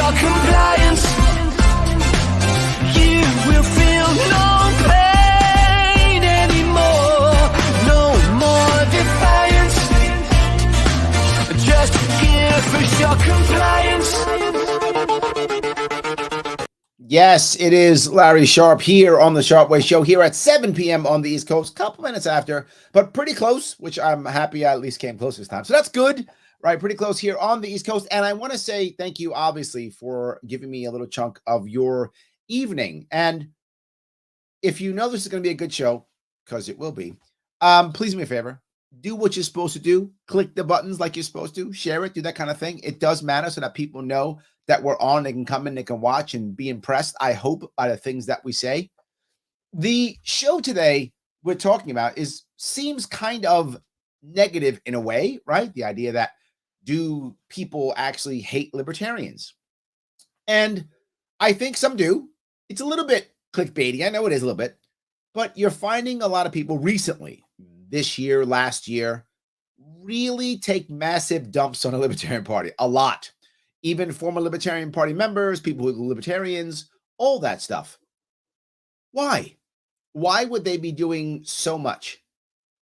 your compliance. You will feel no pain anymore, no more defiance. Just give us your compliance. Yes, it is Larry Sharpe here on the Sharpe Way Show here at 7 p.m. on the East Coast, couple minutes after, but pretty close, which I'm happy I at least came close this time. So that's good, right? Pretty close here on the East Coast. And I want to say thank you, obviously, for giving me a little chunk of your evening. And if you know this is going to be a good show, because it will be, please do me a favor. Do what you're supposed to do. Click the buttons like you're supposed to. Share it. Do that kind of thing. It does matter so that people know that we're on. They can come in, they can watch and be impressed, I hope, by the things that we say. The show today we're talking about seems kind of negative in a way, right? The idea that do people actually hate libertarians? And I think some do. It's a little bit clickbaity. I know it is a little bit. But you're finding a lot of people recently, this year, last year, really take massive dumps on the Libertarian Party. A lot. Even former Libertarian Party members, people who are libertarians, all that stuff. Why? Why would they be doing so much?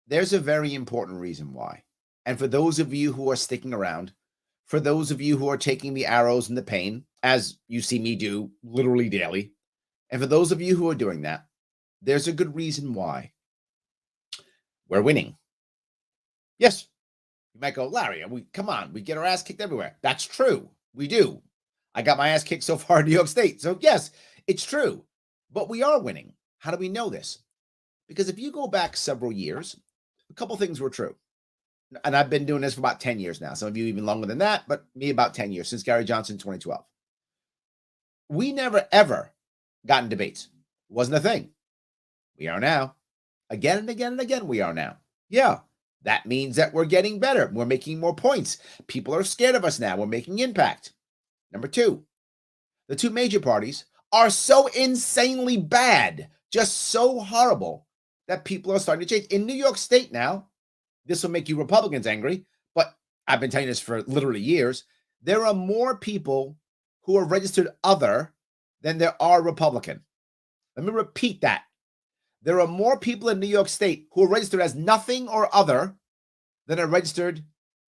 There's a very important reason why. And for those of you who are sticking around, for those of you who are taking the arrows and the pain, as you see me do literally daily, and for those of you who are doing that, there's a good reason why. We're winning. Yes. You might go, Larry, come on, we get our ass kicked everywhere. That's true. We do. I got my ass kicked so far in New York State. So yes, it's true. But we are winning. How do we know this? Because if you go back several years, a couple things were true. And I've been doing this for about 10 years now. Some of you even longer than that, but me about 10 years, since Gary Johnson 2012. We never, ever got in debates. It wasn't a thing. We are now. Again and again and again, we are now. Yeah, that means that we're getting better. We're making more points. People are scared of us now. We're making impact. Number two, the two major parties are so insanely bad, just so horrible, that people are starting to change. In New York State now, this will make you Republicans angry, but I've been telling you this for literally years. There are more people who are registered other than there are Republican. Let me repeat that. There are more people in New York State who are registered as nothing or other than are registered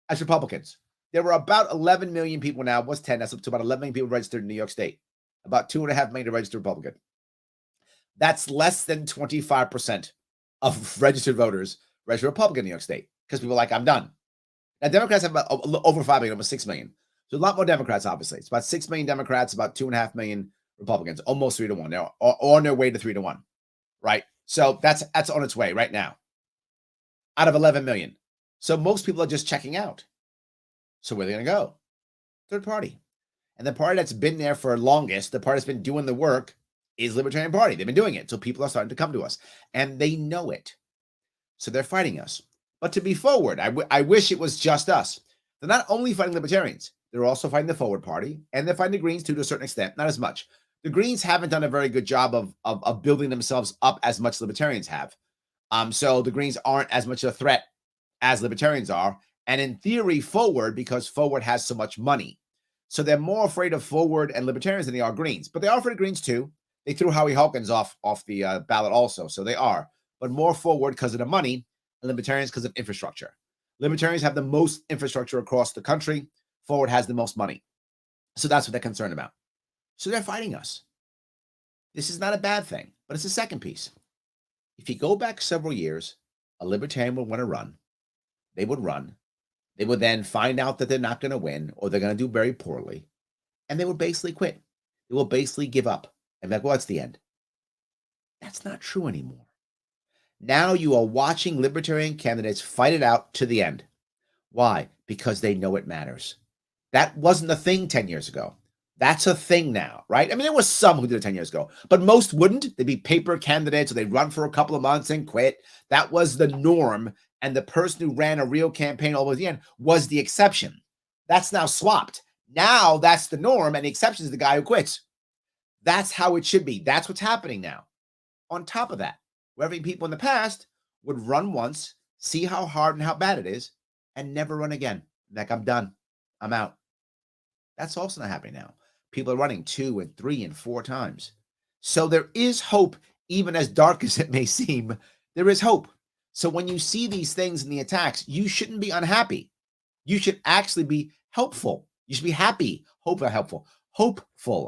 as Republicans. There were about 11 million people now. What's 10? That's up to about 11 million people registered in New York State. About 2.5 million are registered Republican. That's less than 25% of registered voters registered Republican in New York State because people are like, I'm done. Now, Democrats have about over 5 million, almost 6 million. So a lot more Democrats, obviously. It's about 6 million Democrats, about 2.5 million Republicans, almost 3 to 1. They're on their way to 3 to 1, right? So that's on its way right now out of 11 million. So most people are just checking out. So where are they going to go? Third party. And the party that's been there for longest, the party that's been doing the work is Libertarian Party. They've been doing it. So people are starting to come to us and they know it. So they're fighting us. But to be forward, I wish it was just us. They're not only fighting Libertarians, they're also fighting the Forward Party and they're fighting the Greens too, to a certain extent, not as much. The Greens haven't done a very good job of building themselves up as much as Libertarians have. So the Greens aren't as much a threat as Libertarians are. And in theory, Forward, because Forward has so much money. So they're more afraid of Forward and Libertarians than they are Greens. But they are afraid of Greens too. They threw Howie Hawkins off the ballot also. So they are. But more Forward because of the money and Libertarians because of infrastructure. Libertarians have the most infrastructure across the country. Forward has the most money. So that's what they're concerned about. So they're fighting us. This is not a bad thing, but it's the second piece. If you go back several years, a Libertarian would want to run. They would run. They would then find out that they're not going to win or they're going to do very poorly. And they would basically quit. They will basically give up. And be like, well, that's the end. That's not true anymore. Now you are watching Libertarian candidates fight it out to the end. Why? Because they know it matters. That wasn't a thing 10 years ago. That's a thing now, right? I mean, there was some who did it 10 years ago, but most wouldn't. They'd be paper candidates or they'd run for a couple of months and quit. That was the norm. And the person who ran a real campaign all the way to the end was the exception. That's now swapped. Now that's the norm and the exception is the guy who quits. That's how it should be. That's what's happening now. On top of that, where people in the past would run once, see how hard and how bad it is, and never run again. Like, I'm done. I'm out. That's also not happening now. People are running 2 and 3 and 4 times. So there is hope, even as dark as it may seem. There is hope. So when you see these things in the attacks, you shouldn't be unhappy. You should actually be helpful. You should be happy. Hopeful.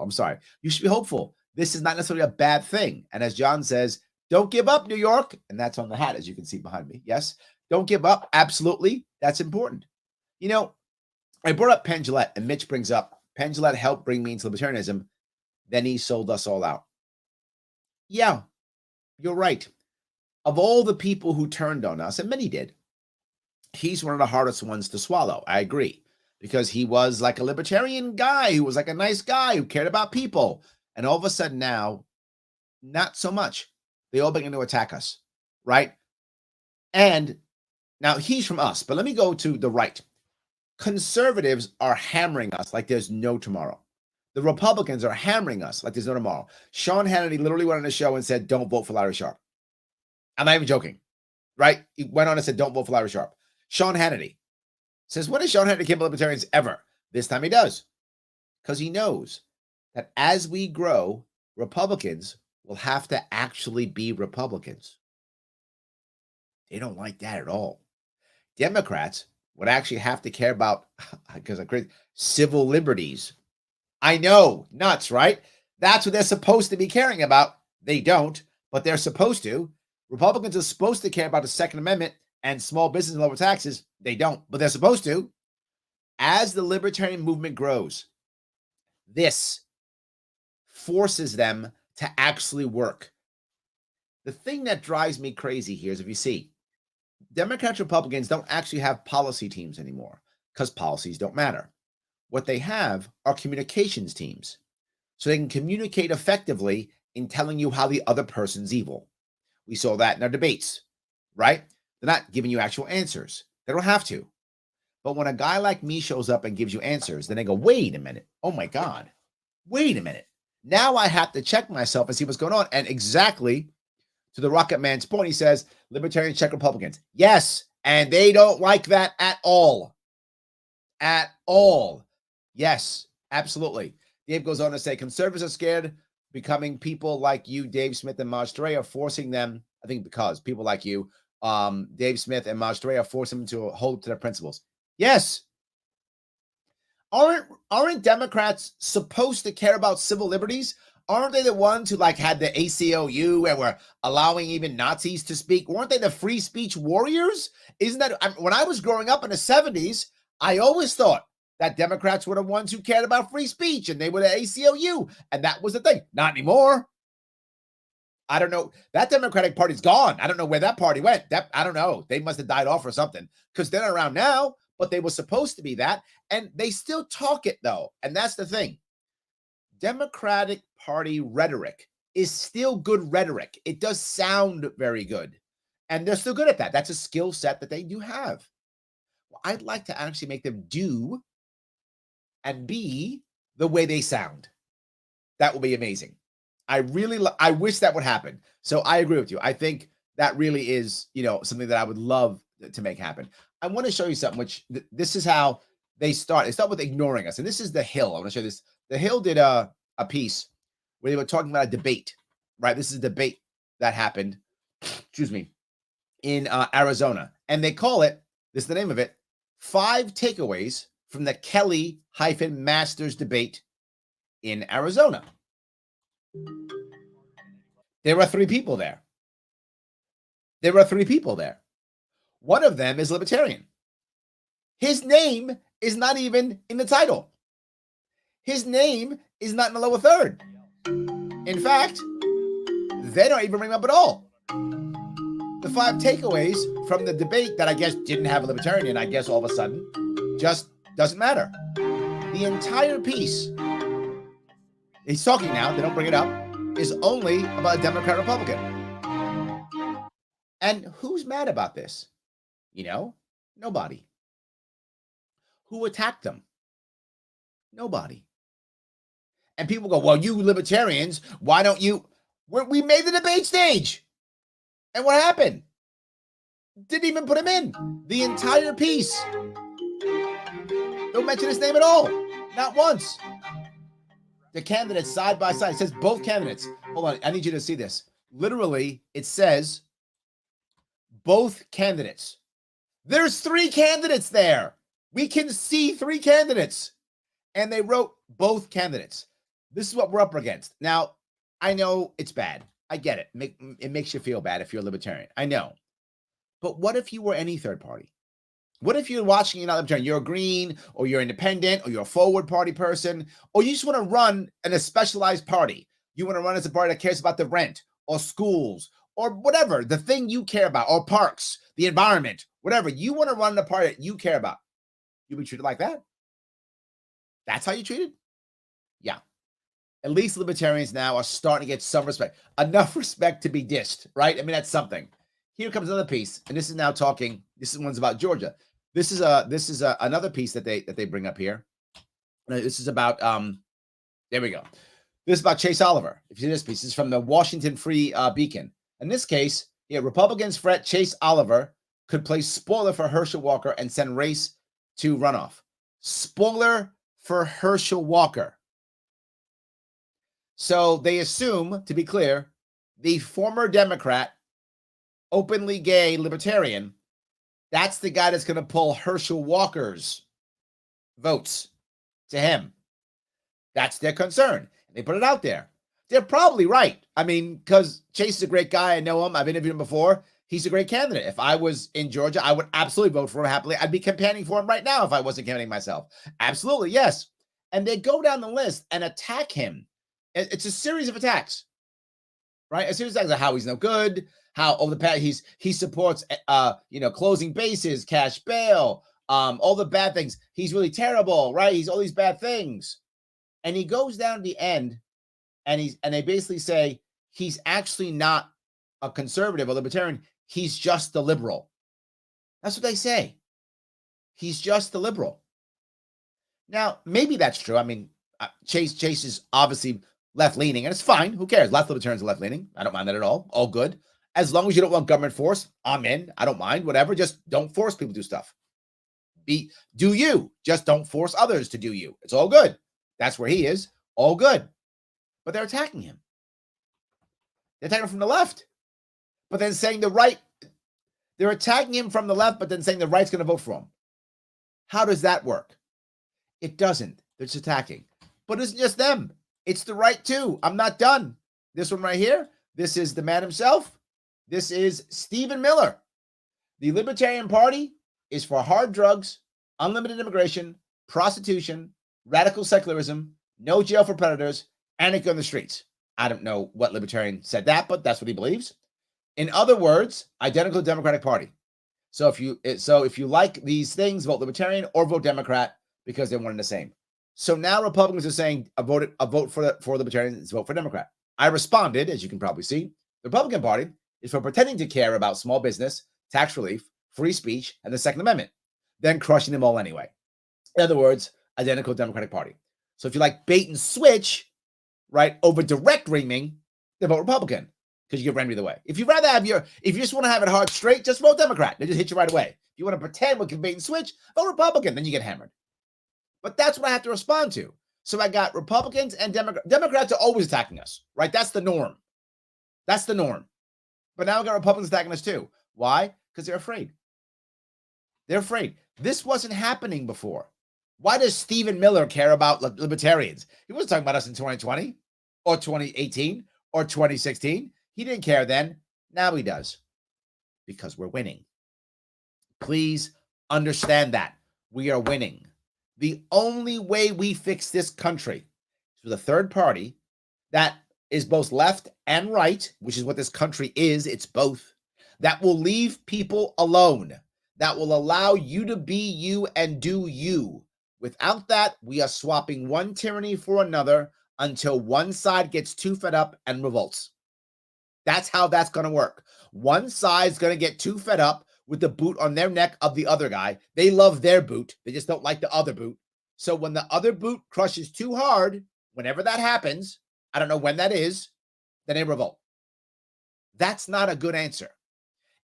I'm sorry. You should be hopeful. This is not necessarily a bad thing. And as John says, don't give up, New York. And that's on the hat, as you can see behind me. Yes. Don't give up. Absolutely. That's important. You know, I brought up Penn Jillette, and Mitch brings up Penn Jillette helped bring me into libertarianism. Then he sold us all out. Yeah, you're right. Of all the people who turned on us, and many did, he's one of the hardest ones to swallow. I agree. Because he was like a libertarian guy who was like a nice guy who cared about people. And all of a sudden now, not so much. They all begin to attack us, right? And now he's from us, but let me go to the right. Conservatives are hammering us like there's no tomorrow. The Republicans are hammering us like there's no tomorrow. Sean Hannity literally went on the show and said, don't vote for Larry Sharpe. I'm not even joking, right? He went on and said, don't vote for Larry Sharpe. Sean Hannity. Since when has Sean Hannity came to libertarians ever? This time he does. Because he knows that as we grow, Republicans will have to actually be Republicans. They don't like that at all. Democrats would actually have to care about, because I'm crazy, civil liberties. I know, nuts, right? That's what they're supposed to be caring about. They don't, but they're supposed to. Republicans are supposed to care about the Second Amendment and small business and lower taxes. They don't, but they're supposed to. As the libertarian movement grows, this forces them to actually work. The thing that drives me crazy here is, if you see, Democrats, Republicans don't actually have policy teams anymore because policies don't matter. What they have are communications teams. So they can communicate effectively in telling you how the other person's evil. We saw that in our debates, right? They're not giving you actual answers. They don't have to. But when a guy like me shows up and gives you answers, then they go, wait a minute. Oh my God. Wait a minute. Now I have to check myself and see what's going on. And exactly to the Rocket Man's point, he says, libertarians check Republicans. Yes. And they don't like that at all. At all. Yes, absolutely. Dave goes on to say, conservatives are scared becoming people like you, Dave Smith and Maj Toure, are forcing them, I think because people like you, Dave Smith and Maj Toure, are forcing them to hold to their principles. Yes. Aren't Democrats supposed to care about civil liberties? Aren't they the ones who had the ACLU and were allowing even Nazis to speak? Weren't they the free speech warriors? Isn't that, when I was growing up in the 70s, I always thought that Democrats were the ones who cared about free speech and they were the ACLU. And that was the thing. Not anymore. I don't know. That Democratic Party's gone. I don't know where that party went. I don't know. They must have died off or something because they're not around now, but they were supposed to be that. And they still talk it though. And that's the thing. Democratic Party rhetoric is still good rhetoric. It does sound very good. And they're still good at that. That's a skill set that they do have. Well, I'd like to actually make them do and be the way they sound. That will be amazing. I wish that would happen. So I agree with you. I think that really is, something that I would love to make happen. I want to show you something, which this is how they start. They start with ignoring us. And this is The Hill. I want to show you this. The Hill did a piece where they were talking about a debate, right? This is a debate that happened, in Arizona. And they call it, this is the name of it, 5 Takeaways from the Kelly-Masters debate in Arizona. There were 3 people there. One of them is libertarian. His name is not even in the title. His name is not in the lower third. In fact, they don't even bring him up at all. The 5 takeaways from the debate that I guess didn't have a libertarian, I guess all of a sudden, just doesn't matter. The entire piece, he's talking now, they don't bring it up, is only about a Democrat Republican. And who's mad about this? Nobody. Who attacked them? Nobody. And people go, well, you libertarians, why don't you? We made the debate stage. And what happened? Didn't even put him in. The entire piece. Don't mention his name at all. Not once. the candidates side by side. It says both candidates. Hold on. I need you to see this. Literally, it says both candidates. There's 3 candidates there. We can see 3 candidates. And they wrote both candidates. This is what we're up against. Now, I know it's bad. I get it. It makes you feel bad if you're a libertarian. I know. But what if you were any third party? What if you're watching, you're not libertarian, you're a green, or you're independent, or you're a forward party person, or you just want to run in a specialized party. You want to run as a party that cares about the rent, or schools, or whatever, the thing you care about, or parks, the environment, whatever. You want to run in a party that you care about. You'll be treated like that. That's how you treated? Yeah. At least libertarians now are starting to get some respect. Enough respect to be dissed, right? I mean, that's something. Here comes another piece, and this is now talking. This one's about Georgia. This is another piece that they bring up here. This is about there we go. This is about Chase Oliver. If you see this piece, this is from the Washington Free Beacon. In this case, Republicans fret Chase Oliver could play spoiler for Herschel Walker and send race to runoff. Spoiler for Herschel Walker. So they assume, to be clear, the former Democrat, openly gay libertarian, that's the guy that's going to pull Herschel Walker's votes to him. That's their concern. They put it out there. They're probably right. I mean, because Chase is a great guy. I know him. I've interviewed him before. He's a great candidate. If I was in Georgia, I would absolutely vote for him happily. I'd be campaigning for him right now if I wasn't campaigning myself. Absolutely, yes. And they go down the list and attack him. It's a series of attacks, right? A series of attacks of how he's no good, how over the past he supports closing bases, cash bail, all the bad things. He's really terrible, right? He's all these bad things. And he goes down to the end and they basically say he's actually not a conservative or libertarian. He's just the liberal. That's what they say. He's just the liberal. Now, maybe that's true. I mean, Chase is obviously left-leaning, and it's fine. Who cares? Left libertarians are left-leaning. I don't mind that at all. All good. As long as you don't want government force, I'm in. I don't mind. Whatever. Just don't force people to do stuff. Do you. Just don't force others to do you. It's all good. That's where he is. All good. But they're attacking him. They're attacking him from the left. But then saying the right, they're attacking him from the left, but then saying the right's going to vote for him. How does that work? It doesn't. They're just attacking. But it's just them. It's the right too. I'm not done. This one right here. This is the man himself. This is Stephen Miller. The Libertarian Party is for hard drugs, unlimited immigration, prostitution, radical secularism, no jail for predators, anarchy on the streets. I don't know what libertarian said that, but that's what he believes. In other words, identical Democratic Party. So if you like these things, vote Libertarian or vote Democrat because they're one and the same. So now Republicans are saying a vote for Libertarians is vote for Democrat. I responded, as you can probably see, the Republican Party is for pretending to care about small business, tax relief, free speech, and the Second Amendment, then crushing them all anyway. In other words, identical Democratic Party. So if you like bait and switch, right, over direct reaming, then vote Republican because you get rammed either way. If you just want to have it hard straight, just vote Democrat. They just hit you right away. If you want to pretend we can bait and switch, vote Republican, then you get hammered. But that's what I have to respond to. So I got Republicans and Democrats. Democrats are always attacking us, right? That's the norm. That's the norm. But now I got Republicans attacking us too. Why? Because they're afraid. They're afraid. This wasn't happening before. Why does Stephen Miller care about libertarians? He wasn't talking about us in 2020 or 2018 or 2016. He didn't care then. Now he does. Because we're winning. Please understand that. We are winning. The only way we fix this country is with a third party that is both left and right, which is what this country is. It's both. That will leave people alone. That will allow you to be you and do you. Without that, we are swapping one tyranny for another until one side gets too fed up and revolts. That's how that's going to work. One side's going to get too fed up with the boot on their neck of the other guy. They love their boot. They just don't like the other boot. So when the other boot crushes too hard, whenever that happens, I don't know when that is, then they revolt. That's not a good answer.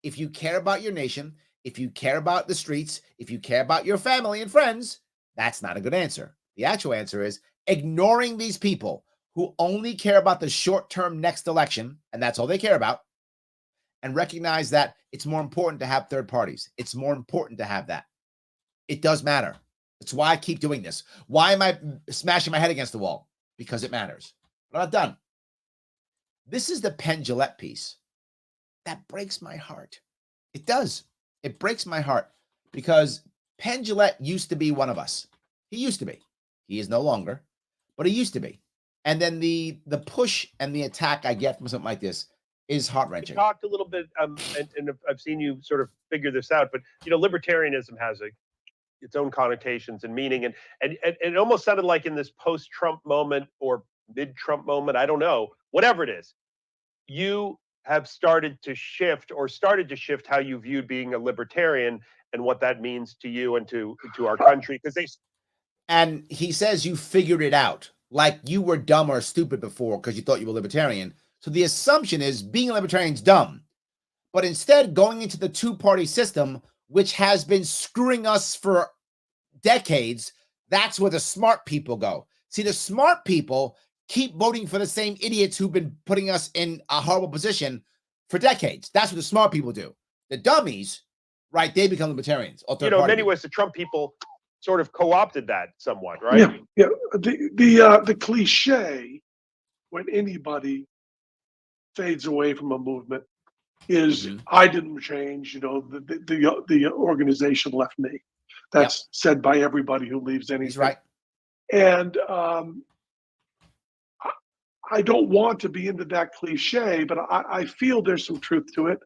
If you care about your nation, if you care about the streets, if you care about your family and friends, that's not a good answer. The actual answer is ignoring these people who only care about the short-term next election, and that's all they care about, and recognize that it's more important to have third parties. It's more important to have that. It does matter. That's why I keep doing this. Why am I smashing my head against the wall? Because it matters. But I'm not done. This is the Penn Jillette piece. That breaks my heart. It does. It breaks my heart because Penn Jillette used to be one of us. He used to be. He is no longer, but he used to be. And then the push and the attack I get from something like this is heart-wrenching. We talked a little bit, and I've seen you sort of figure this out, but libertarianism has its own connotations and meaning, and it almost sounded like in this post-Trump moment or mid-Trump moment, I don't know, whatever it is, you have started to shift how you viewed being a libertarian and what that means to you and to our country, because and he says you figured it out, like you were dumb or stupid before because you thought you were libertarian. So the assumption is being a libertarian is dumb, but instead going into the two-party system, which has been screwing us for decades, that's where the smart people go. See, the smart people keep voting for the same idiots who've been putting us in a horrible position for decades. That's what the smart people do. The dummies, right, they become libertarians. In many ways, the Trump people sort of co-opted that somewhat, right? Yeah. The cliche when anybody fades away from a movement is I didn't change, the organization left me. That's said by everybody who leaves anything. He's right. And I don't want to be into that cliche, but I feel there's some truth to it.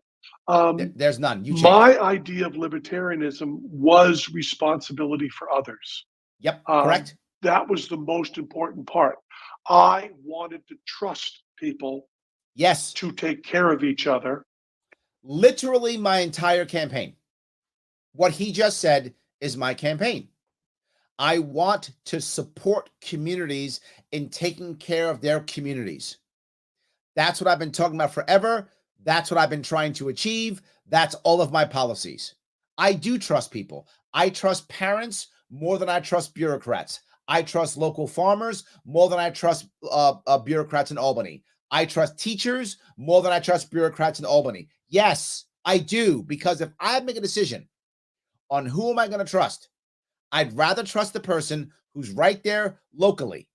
There's none. My idea of libertarianism was responsibility for others. Yep, correct. That was the most important part. I wanted to trust people to take care of each other. Literally my entire campaign. What he just said is my campaign. I want to support communities in taking care of their communities. That's what I've been talking about forever. That's what I've been trying to achieve. That's all of my policies. I do trust people. I trust parents more than I trust bureaucrats. I trust local farmers more than I trust bureaucrats in Albany. I trust teachers more than I trust bureaucrats in Albany. Yes, I do, because if I make a decision on who am I going to trust, I'd rather trust the person who's right there locally.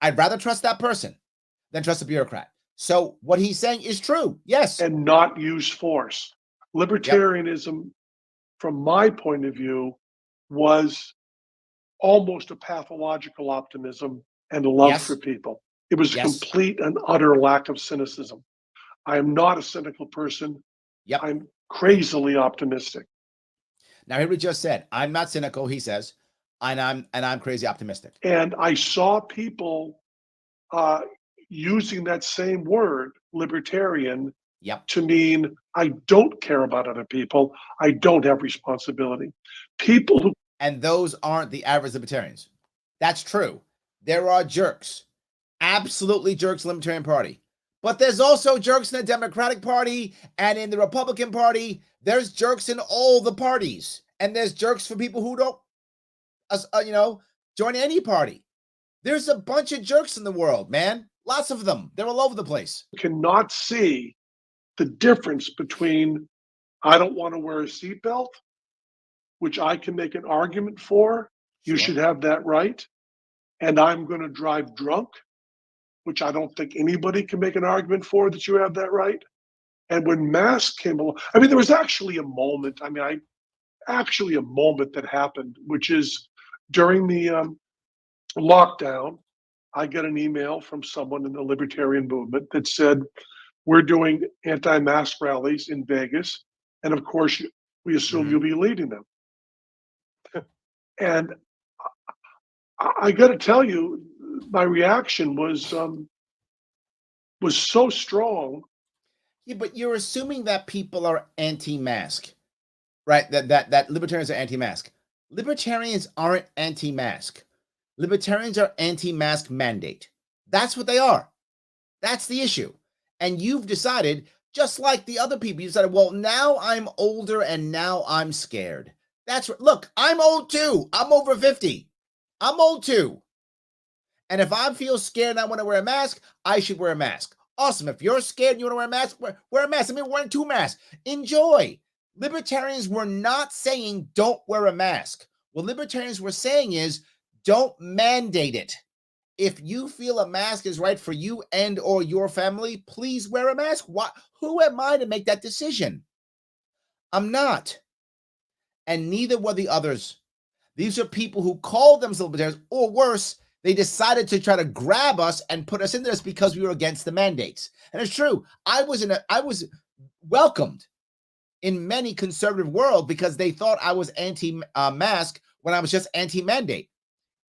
I'd rather trust that person than trust a bureaucrat. So what he's saying is true. Yes. And not use force. Libertarianism, from my point of view, was almost a pathological optimism and love for people. It was a complete and utter lack of cynicism. I am not a cynical person. I'm crazily optimistic. Now, here we just said, I'm not cynical, he says, and I'm crazy optimistic. And I saw people using that same word, libertarian, to mean I don't care about other people. I don't have responsibility. People who... And those aren't the average libertarians. That's true. There are jerks, absolutely jerks in the Libertarian Party. But there's also jerks in the Democratic Party and in the Republican Party. There's jerks in all the parties. And there's jerks for people who don't, join any party. There's a bunch of jerks in the world, man. Lots of them. They're all over the place. Cannot see the difference between I don't want to wear a seatbelt, which I can make an argument for. You should have that right. And I'm going to drive drunk, which I don't think anybody can make an argument for that you have that right. And when masks came along, there was actually a moment, a moment that happened, which is during the lockdown, I got an email from someone in the libertarian movement that said, we're doing anti-mask rallies in Vegas. And of course, we assume you'll be leading them. And I got to tell you, my reaction was so strong. Yeah, but you're assuming that people are anti-mask, right? That libertarians are anti-mask. Libertarians aren't anti-mask. Libertarians are anti-mask mandate. That's what they are. That's the issue. And you've decided, just like the other people, you decided, well, now I'm older and now I'm scared. That's look, I'm old too. I'm over 50. I'm old too. And if I feel scared and I want to wear a mask, I should wear a mask. Awesome. If you're scared and you want to wear a mask, wear a mask. I mean, wearing 2 masks. Enjoy. Libertarians were not saying don't wear a mask. What libertarians were saying is don't mandate it. If you feel a mask is right for you and or your family, please wear a mask. Who am I to make that decision? I'm not. And neither were the others. These are people who call themselves libertarians, or worse, they decided to try to grab us and put us into this because we were against the mandates. And it's true. I was welcomed in many conservative world because they thought I was anti-mask when I was just anti-mandate.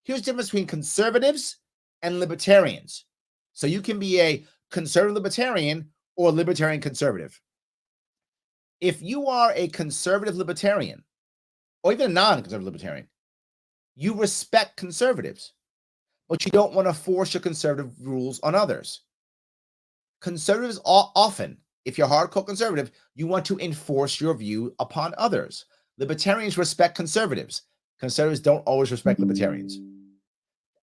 Here's the difference between conservatives and libertarians. So you can be a conservative libertarian or libertarian conservative. If you are a conservative libertarian, or even a non-conservative libertarian, you respect conservatives, but you don't want to force your conservative rules on others. Conservatives often, if you're hardcore conservative, you want to enforce your view upon others. Libertarians respect conservatives. Conservatives don't always respect libertarians.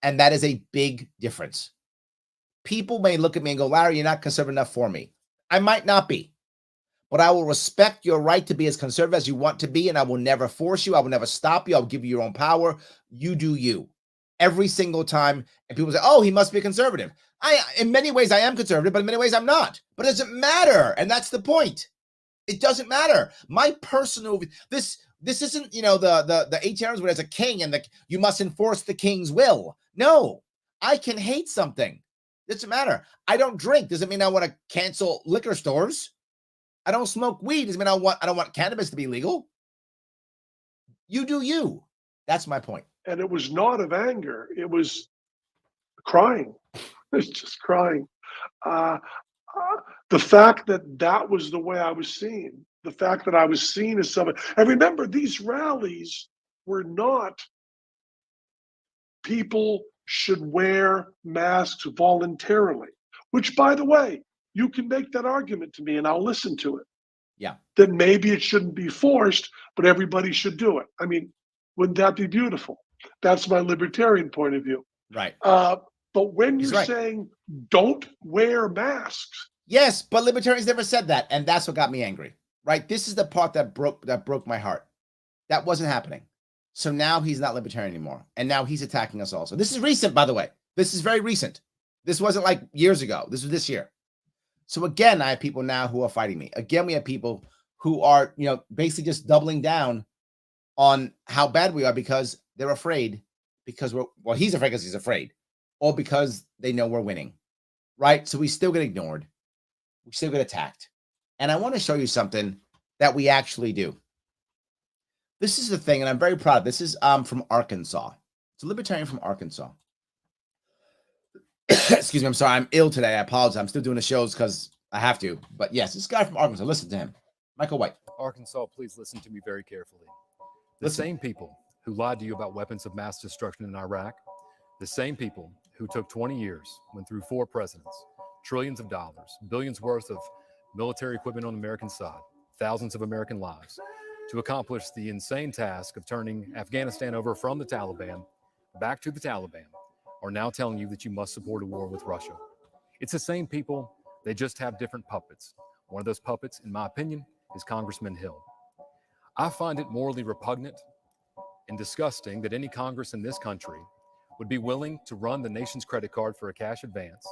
And that is a big difference. People may look at me and go, Larry, you're not conservative enough for me. I might not be, but I will respect your right to be as conservative as you want to be, and I will never force you. I will never stop you. I'll give you your own power. You do you. Every single time. And people say, oh, he must be a conservative. In many ways, I am conservative, but in many ways, I'm not. But it doesn't matter. And that's the point. It doesn't matter. My personal, this isn't, the 1800s where there's a king and you must enforce the king's will. No, I can hate something. It doesn't matter. I don't drink. Doesn't mean I want to cancel liquor stores. I don't smoke weed. Doesn't mean I don't want cannabis to be legal. You do you. That's my point. And it was not of anger. It was crying. It's just crying. The fact that was the way I was seen, the fact that I was seen as someone, and remember, these rallies were not people should wear masks voluntarily, which, by the way, you can make that argument to me and I'll listen to it. Yeah. That maybe it shouldn't be forced, but everybody should do it. I mean, wouldn't that be beautiful? That's my libertarian point of view. Right. But when you're saying don't wear masks. Yes, but libertarians never said that. And that's what got me angry, right? This is the part that broke my heart. That wasn't happening. So now he's not libertarian anymore. And now he's attacking us also. This is recent, by the way. This is very recent. This wasn't like years ago. This was this year. So again, I have people now who are fighting me. Again, we have people who are, basically just doubling down on how bad we are because they're afraid, because he's afraid because he's afraid, or because they know we're winning, right? So we still get ignored. We still get attacked. And I want to show you something that we actually do. This is the thing, and I'm very proud of this. This is from Arkansas. It's a libertarian from Arkansas. Excuse me, I'm sorry. I'm ill today. I apologize. I'm still doing the shows because I have to. But yes, this guy from Arkansas. Listen to him. Michael White. Arkansas, please listen to me very carefully. The same people who lied to you about weapons of mass destruction in Iraq, the same people who took 20 years, went through 4 presidents, trillions of dollars, billions worth of military equipment on the American side, thousands of American lives, to accomplish the insane task of turning Afghanistan over from the Taliban back to the Taliban, are now telling you that you must support a war with Russia. It's the same people, they just have different puppets. One of those puppets, in my opinion, is Congressman Hill. I find it morally repugnant and disgusting that any Congress in this country would be willing to run the nation's credit card for a cash advance,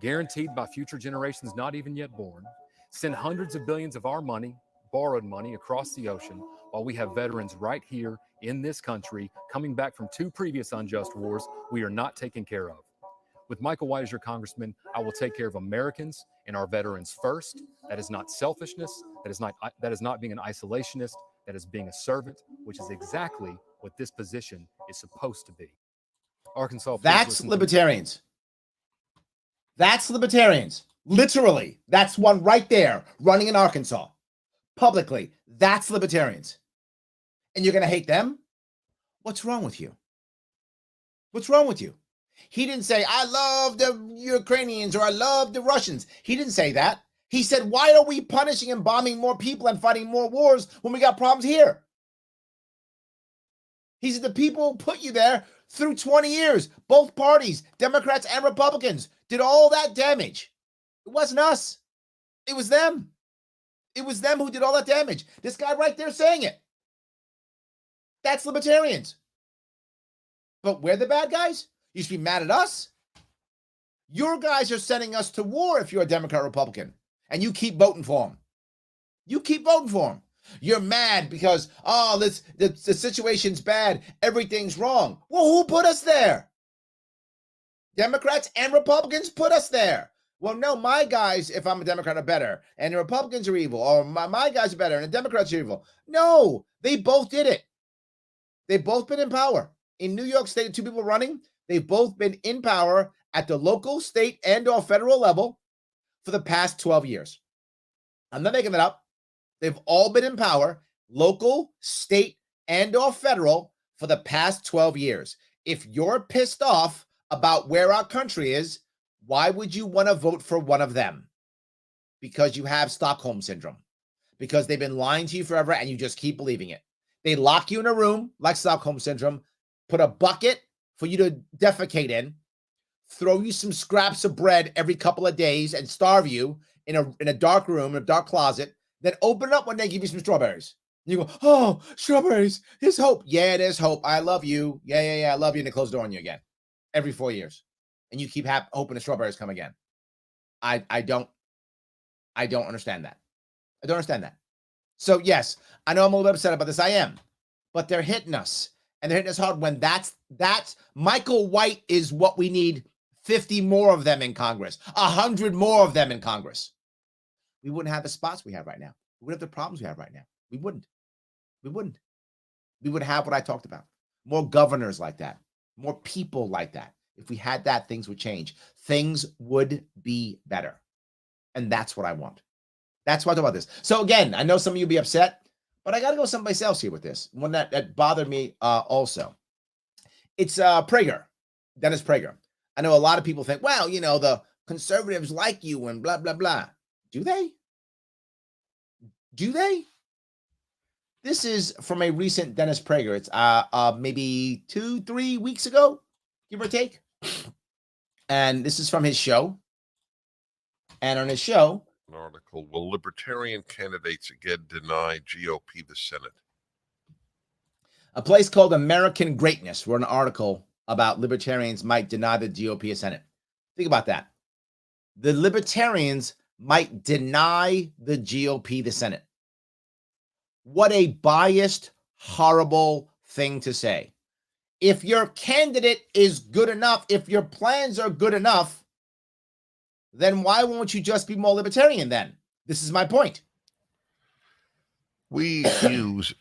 guaranteed by future generations not even yet born, send hundreds of billions of our money, borrowed money, across the ocean, while we have veterans right here in this country coming back from 2 previous unjust wars we are not taking care of. With Michael White as your congressman, I will take care of Americans and our veterans first. That is not selfishness. That is not being an isolationist. That is being a servant, which is exactly what this position is supposed to be. Arkansas. That's libertarians. That's libertarians. Literally. That's one right there running in Arkansas. Publicly. That's libertarians. And you're going to hate them? What's wrong with you? What's wrong with you? He didn't say, I love the Ukrainians or I love the Russians. He didn't say that. He said, why are we punishing and bombing more people and fighting more wars when we got problems here? He said the people put you there through 20 years. Both parties, Democrats and Republicans, did all that damage. It wasn't us. It was them. It was them who did all that damage. This guy right there saying it. That's libertarians. But we're the bad guys? You should be mad at us? Your guys are sending us to war if you're a Democrat or Republican. And you keep voting for them. You keep voting for them. You're mad because, the situation's bad. Everything's wrong. Well, who put us there? Democrats and Republicans put us there. Well, no, my guys, if I'm a Democrat, are better. And the Republicans are evil. Or my guys are better and the Democrats are evil. No, they both did it. They've both been in power. In New York State, 2 people running, they've both been in power at the local, state, and or federal level for the past 12 years. I'm not making that up. They've all been in power, local, state, and or federal for the past 12 years. If you're pissed off about where our country is, why would you want to vote for one of them? Because you have Stockholm syndrome. Because they've been lying to you forever and you just keep believing it. They lock you in a room like Stockholm syndrome, put a bucket for you to defecate in, throw you some scraps of bread every couple of days and starve you in a dark room, in a dark closet, then open it up one day and give you some strawberries. And you go, oh, strawberries, there's hope. Yeah, there's hope. I love you. Yeah, I love you. And they close the door on you again every 4 years. And you keep hoping the strawberries come again. I don't understand that. I don't understand that. So yes, I know I'm a little upset about this. I am. But they're hitting us. And they're hitting us hard when that's Michael White is what we need. 50 more of them in Congress, 100 more of them in Congress. We wouldn't have the spots we have right now. We wouldn't have the problems we have right now. We wouldn't. We would have what I talked about. More governors like that. More people like that. If we had that, things would change. Things would be better. And that's what I want. That's why I talk about this. So again, I know some of you will be upset, but I got to go someplace else here with this. One that bothered me also. It's Prager, Dennis Prager. I know a lot of people think, well, the conservatives like you and blah, blah, blah. Do they? Do they? This is from a recent Dennis Prager. It's maybe 2-3 weeks ago, give or take. And this is from his show. And on his show, an article, will libertarian candidates again deny GOP the Senate? A place called American Greatness wrote an article about libertarians might deny the GOP a Senate. Think about that. The libertarians might deny the GOP the Senate. What a biased, horrible thing to say. If your candidate is good enough, if your plans are good enough, then why won't you just be more libertarian then? This is my point. We use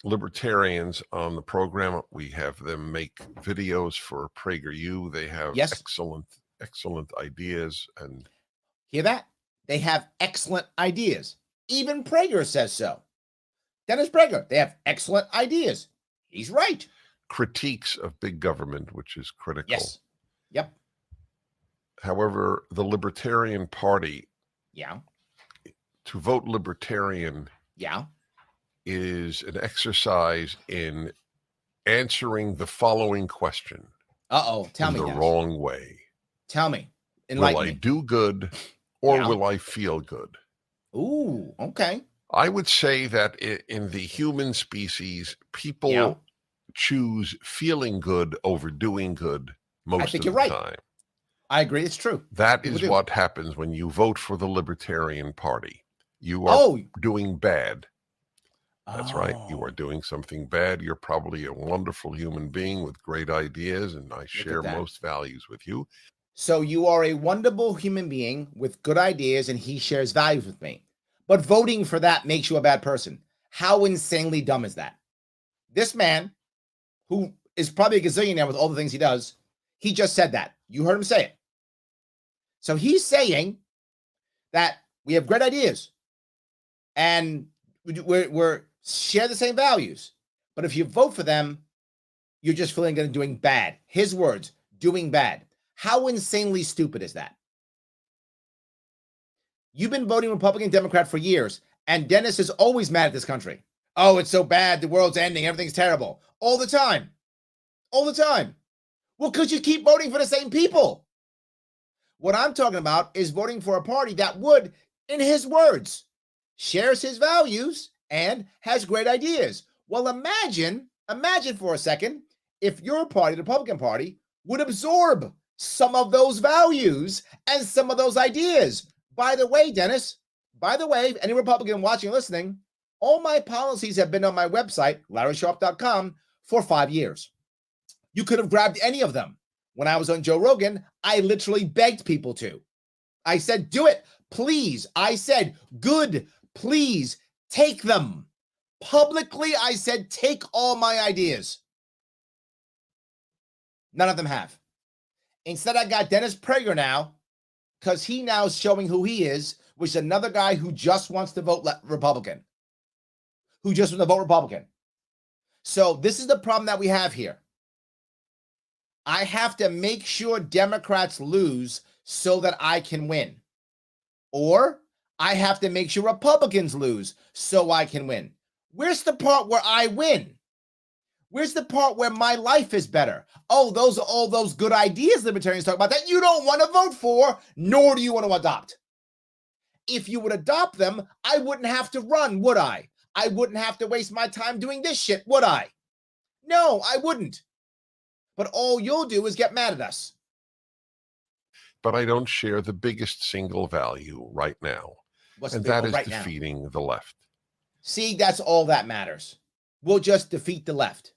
libertarians on the program. We have them make videos for PragerU. They have excellent ideas. And hear that? They have excellent ideas. Even Prager says so. Dennis Prager, they have excellent ideas. He's right. Critiques of big government, which is critical. Yes. Yep. However, the Libertarian Party, yeah, to vote Libertarian, yeah, is an exercise in answering the following question. Tell me, the Dennis. Wrong way. Tell me. Enlighten will I me. do good or will I feel good? Ooh, okay. I would say that in the human species, people choose feeling good over doing good most of the time. I agree. It's true. That is what happens when you vote for the Libertarian Party. You are doing bad. That's right. You are doing something bad. You're probably a wonderful human being with great ideas, and I share most values with you. So you are a wonderful human being with good ideas, and he shares values with me. But voting for that makes you a bad person. How insanely dumb is that? This man, who is probably a gazillionaire with all the things he does, he just said that. You heard him say it. So he's saying that we have great ideas and we're share the same values. But if you vote for them, you're just feeling good and doing bad. His words, doing bad. How insanely stupid is that? You've been voting Republican, Democrat for years, and Dennis is always mad at this country. Oh, it's so bad. The world's ending. Everything's terrible. all the time. All the time. Well, because you keep voting for the same people. What I'm talking about is voting for a party that would, in his words, shares his values and has great ideas. Well, imagine for a second if your party, the Republican Party, would absorb some of those values and some of those ideas. By the way, Dennis, any Republican watching or listening, all my policies have been on my website, LarrySharpe.com, for 5 years. You could have grabbed any of them. When I was on Joe Rogan, I literally begged people to. I said, do it, please. I said, good, please take them. Publicly, I said, take all my ideas. None of them have. Instead, I got Dennis Prager now, because he now is showing who he is, which is another guy who just wants to vote Republican. So this is the problem that we have here. I have to make sure Democrats lose so that I can win. Or I have to make sure Republicans lose so I can win. Where's the part where I win? Where's the part where my life is better? Oh, those are all those good ideas libertarians talk about that you don't want to vote for, nor do you want to adopt. If you would adopt them, I wouldn't have to run, would I? I wouldn't have to waste my time doing this shit, would I? No, I wouldn't. But all you'll do is get mad at us. But I don't share the biggest single value right now. And that is defeating the left. See, that's all that matters. We'll just defeat the left.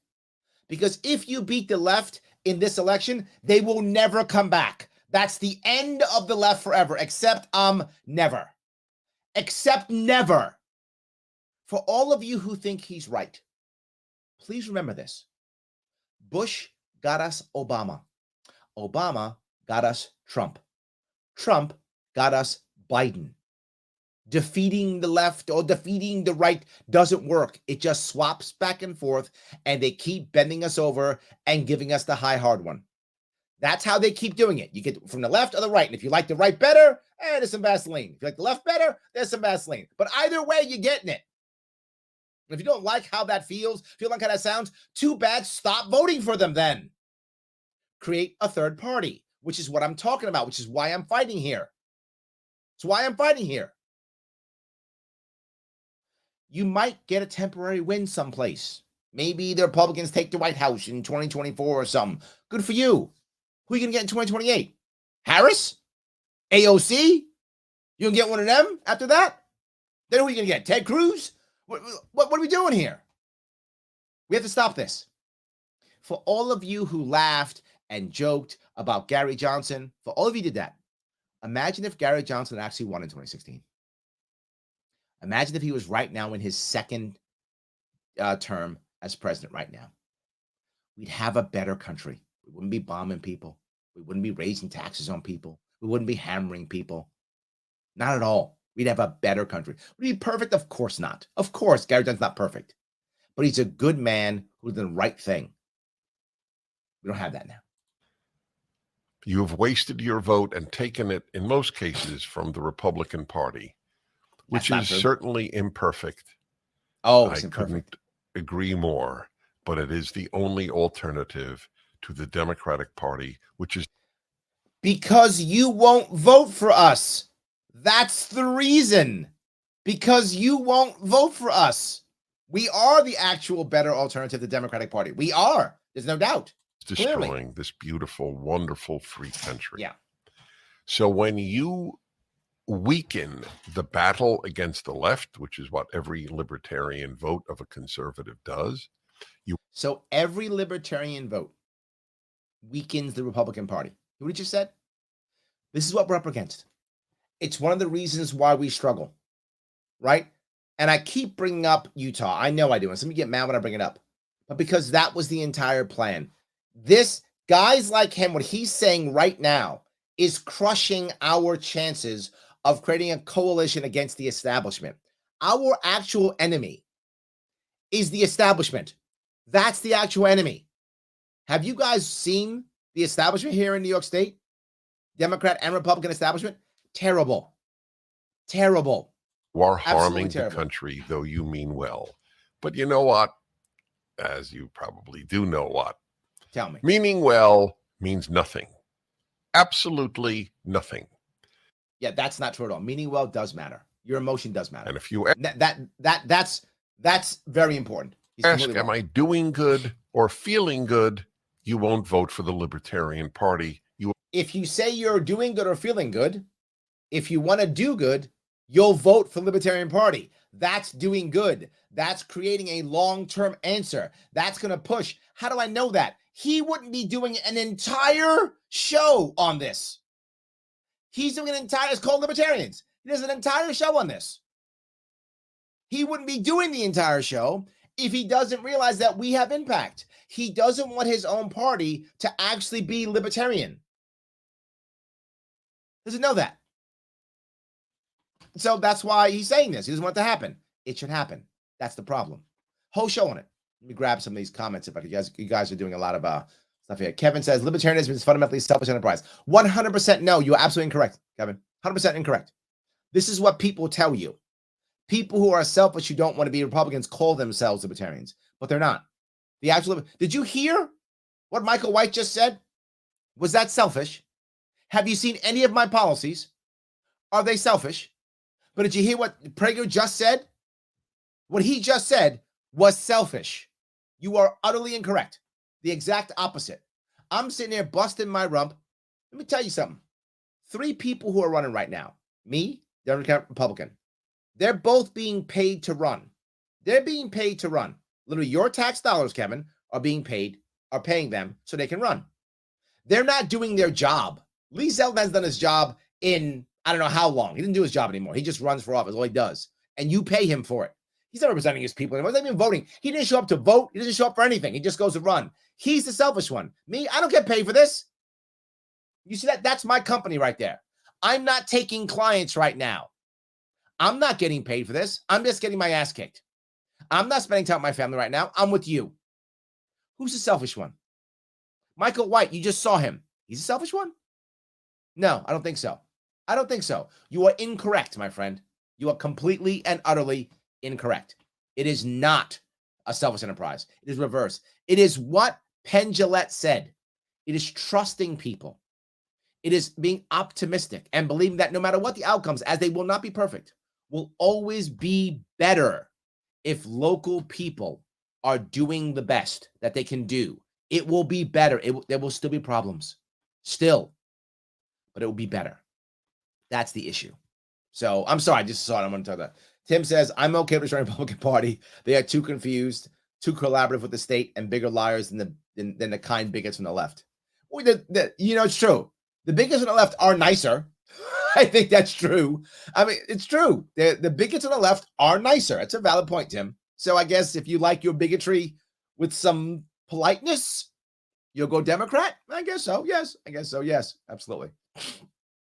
Because if you beat the left in this election, they will never come back. That's the end of the left forever, except never. Except never. For all of you who think he's right, please remember this. Bush got us Obama. Obama got us Trump. Trump got us Biden. Defeating the left or defeating the right doesn't work. It just swaps back and forth, and they keep bending us over and giving us the high hard one. That's how they keep doing it. You get from the left or the right. And if you like the right better, there's some Vaseline. If you like the left better, there's some Vaseline. But either way, you're getting it. If you don't like how that feels, if you don't like how that sounds, too bad. Stop voting for them then. Create a third party, which is what I'm talking about, which is why I'm fighting here. It's why I'm fighting here. You might get a temporary win someplace. Maybe the Republicans take the White House in 2024 or something. Good for you. Who are you going to get in 2028? Harris? AOC? You going to get one of them after that? Then who are you going to get? Ted Cruz? What are we doing here? We have to stop this. For all of you who laughed and joked about Gary Johnson, for all of you who did that, imagine if Gary Johnson actually won in 2016. Imagine if he was right now in his second term as president right now. We'd have a better country. We wouldn't be bombing people. We wouldn't be raising taxes on people. We wouldn't be hammering people. Not at all. We'd have a better country. Would he be perfect? Of course not. Of course, Gary Johnson's not perfect. But he's a good man who did the right thing. We don't have that now. You have wasted your vote and taken it, in most cases, from the Republican Party, which is certainly imperfect. Oh, it's I imperfect. couldn't agree more, but it is the only alternative to the Democratic Party, which is because you won't vote for us. That's the reason. Because you won't vote for us. We are the actual better alternative to the Democratic Party. We are. There's no doubt. destroying Clearly. this beautiful, wonderful free country. Yeah. So when you weaken the battle against the left, which is what every libertarian vote of a conservative does. So every libertarian vote weakens the Republican Party. What did you said? This is what we're up against. It's one of the reasons why we struggle, right? And I keep bringing up Utah. I know I do. And some of you get mad when I bring it up. But because that was the entire plan. This, guys like him, what he's saying right now is crushing our chances of creating a coalition against the establishment. Our actual enemy is the establishment. That's the actual enemy. Have you guys seen the establishment here in New York State? Democrat and Republican establishment? Terrible. Terrible. You are harming Absolutely the country, though you mean well. But you know what? as you probably do know what. Tell me. Meaning well means nothing. Absolutely nothing. Yeah, that's not true at all. Meaning well does matter. Your emotion does matter. And if you that's very important. He's ask, completely am wrong. I doing good or feeling good? You won't vote for the Libertarian Party. If you say you're doing good or feeling good, if you want to do good, you'll vote for the Libertarian Party. That's doing good. That's creating a long-term answer. That's going to push. How do I know that? He wouldn't be doing an entire show on this. He's doing it's called Libertarians. He does an entire show on this. He wouldn't be doing the entire show if he doesn't realize that we have impact. He doesn't want his own party to actually be libertarian. Doesn't know that. So that's why he's saying this. He doesn't want it to happen. It should happen. That's the problem. Whole show on it. Let me grab some of these comments if I could. You guys are doing a lot of stuff here. Kevin says libertarianism is fundamentally selfish enterprise. 100% no. You're absolutely incorrect, Kevin. 100% incorrect. This is what people tell you. People who are selfish, who don't want to be Republicans, call themselves libertarians, but they're not. The actual. Did you hear what Michael White just said? Was that selfish? Have you seen any of my policies? Are they selfish? But did you hear what Prager just said? What he just said was selfish. You are utterly incorrect. The exact opposite. I'm sitting here busting my rump. Let me tell you something. 3 people who are running right now. Me, Democrat, Republican. They're both being paid to run. They're being paid to run. Literally, your tax dollars, Kevin, are paying them so they can run. They're not doing their job. Lee Zeldin has done his job in, I don't know how long. He didn't do his job anymore. He just runs for office. All he does. And you pay him for it. He's not representing his people anymore. He's not even voting. He didn't show up to vote. He doesn't show up for anything. He just goes to run. He's the selfish one. Me, I don't get paid for this. You see that? That's my company right there. I'm not taking clients right now. I'm not getting paid for this. I'm just getting my ass kicked. I'm not spending time with my family right now. I'm with you. Who's the selfish one? Michael White, you just saw him. He's a selfish one? No, I don't think so. I don't think so. You are incorrect, my friend. You are completely and utterly incorrect. It is not a selfish enterprise. It is reverse. It is what Penn Jillette said. It is trusting people. It is being optimistic and believing that no matter what the outcomes, as they will not be perfect, will always be better if local people are doing the best that they can do. It will be better. There will still be problems. Still. But it will be better. That's the issue. So I'm sorry, I just saw it. I'm going to tell that. Tim says, I'm okay with destroying the Republican Party. They are too confused, too collaborative with the state, and bigger liars than the kind bigots from the left. Well, it's true. The bigots on the left are nicer. I think that's true. I mean, it's true. The bigots on the left are nicer. It's a valid point, Tim. So I guess if you like your bigotry with some politeness, you'll go Democrat? I guess so. Yes. I guess so. Yes. Absolutely.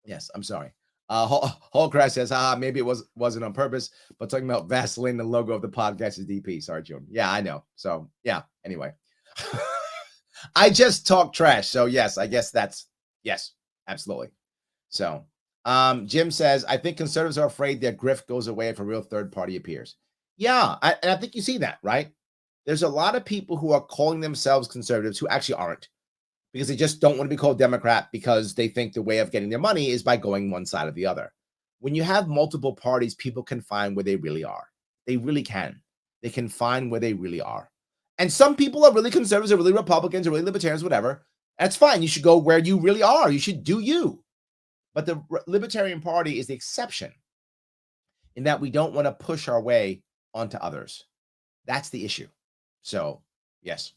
Yes. I'm sorry. Holcraft says, maybe it wasn't on purpose, but talking about Vaseline, the logo of the podcast is DP. Sorry, June. Yeah, I know. So yeah, anyway. I just talk trash. So yes, I guess yes, absolutely. So Jim says, I think conservatives are afraid their grift goes away if a real third party appears. Yeah, and I think you see that, right? There's a lot of people who are calling themselves conservatives who actually aren't, because they just don't want to be called Democrat because they think the way of getting their money is by going one side or the other. When you have multiple parties, people can find where they really are. They really can. They can find where they really are. And some people are really conservatives, or really Republicans, or really libertarians, whatever. That's fine. You should go where you really are. You should do you. But the Libertarian Party is the exception in that we don't want to push our way onto others. That's the issue. So, yes.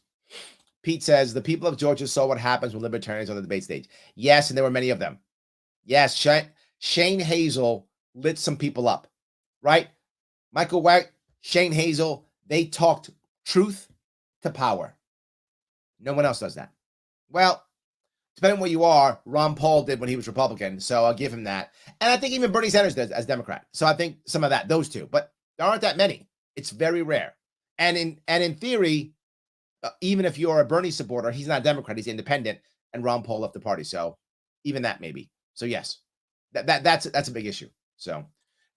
Pete says, the people of Georgia saw what happens when libertarians on the debate stage. Yes, and there were many of them. Yes, Shane Hazel lit some people up, right? Michael White, Shane Hazel, they talked truth to power. No one else does that. Well, depending on where you are, Ron Paul did when he was Republican, so I'll give him that. And I think even Bernie Sanders does as Democrat. So I think some of that, those two. But there aren't that many. It's very rare. And in theory, even if you're a Bernie supporter, he's not a Democrat, he's independent, and Ron Paul left the party. So even that maybe. So yes, that's a big issue. So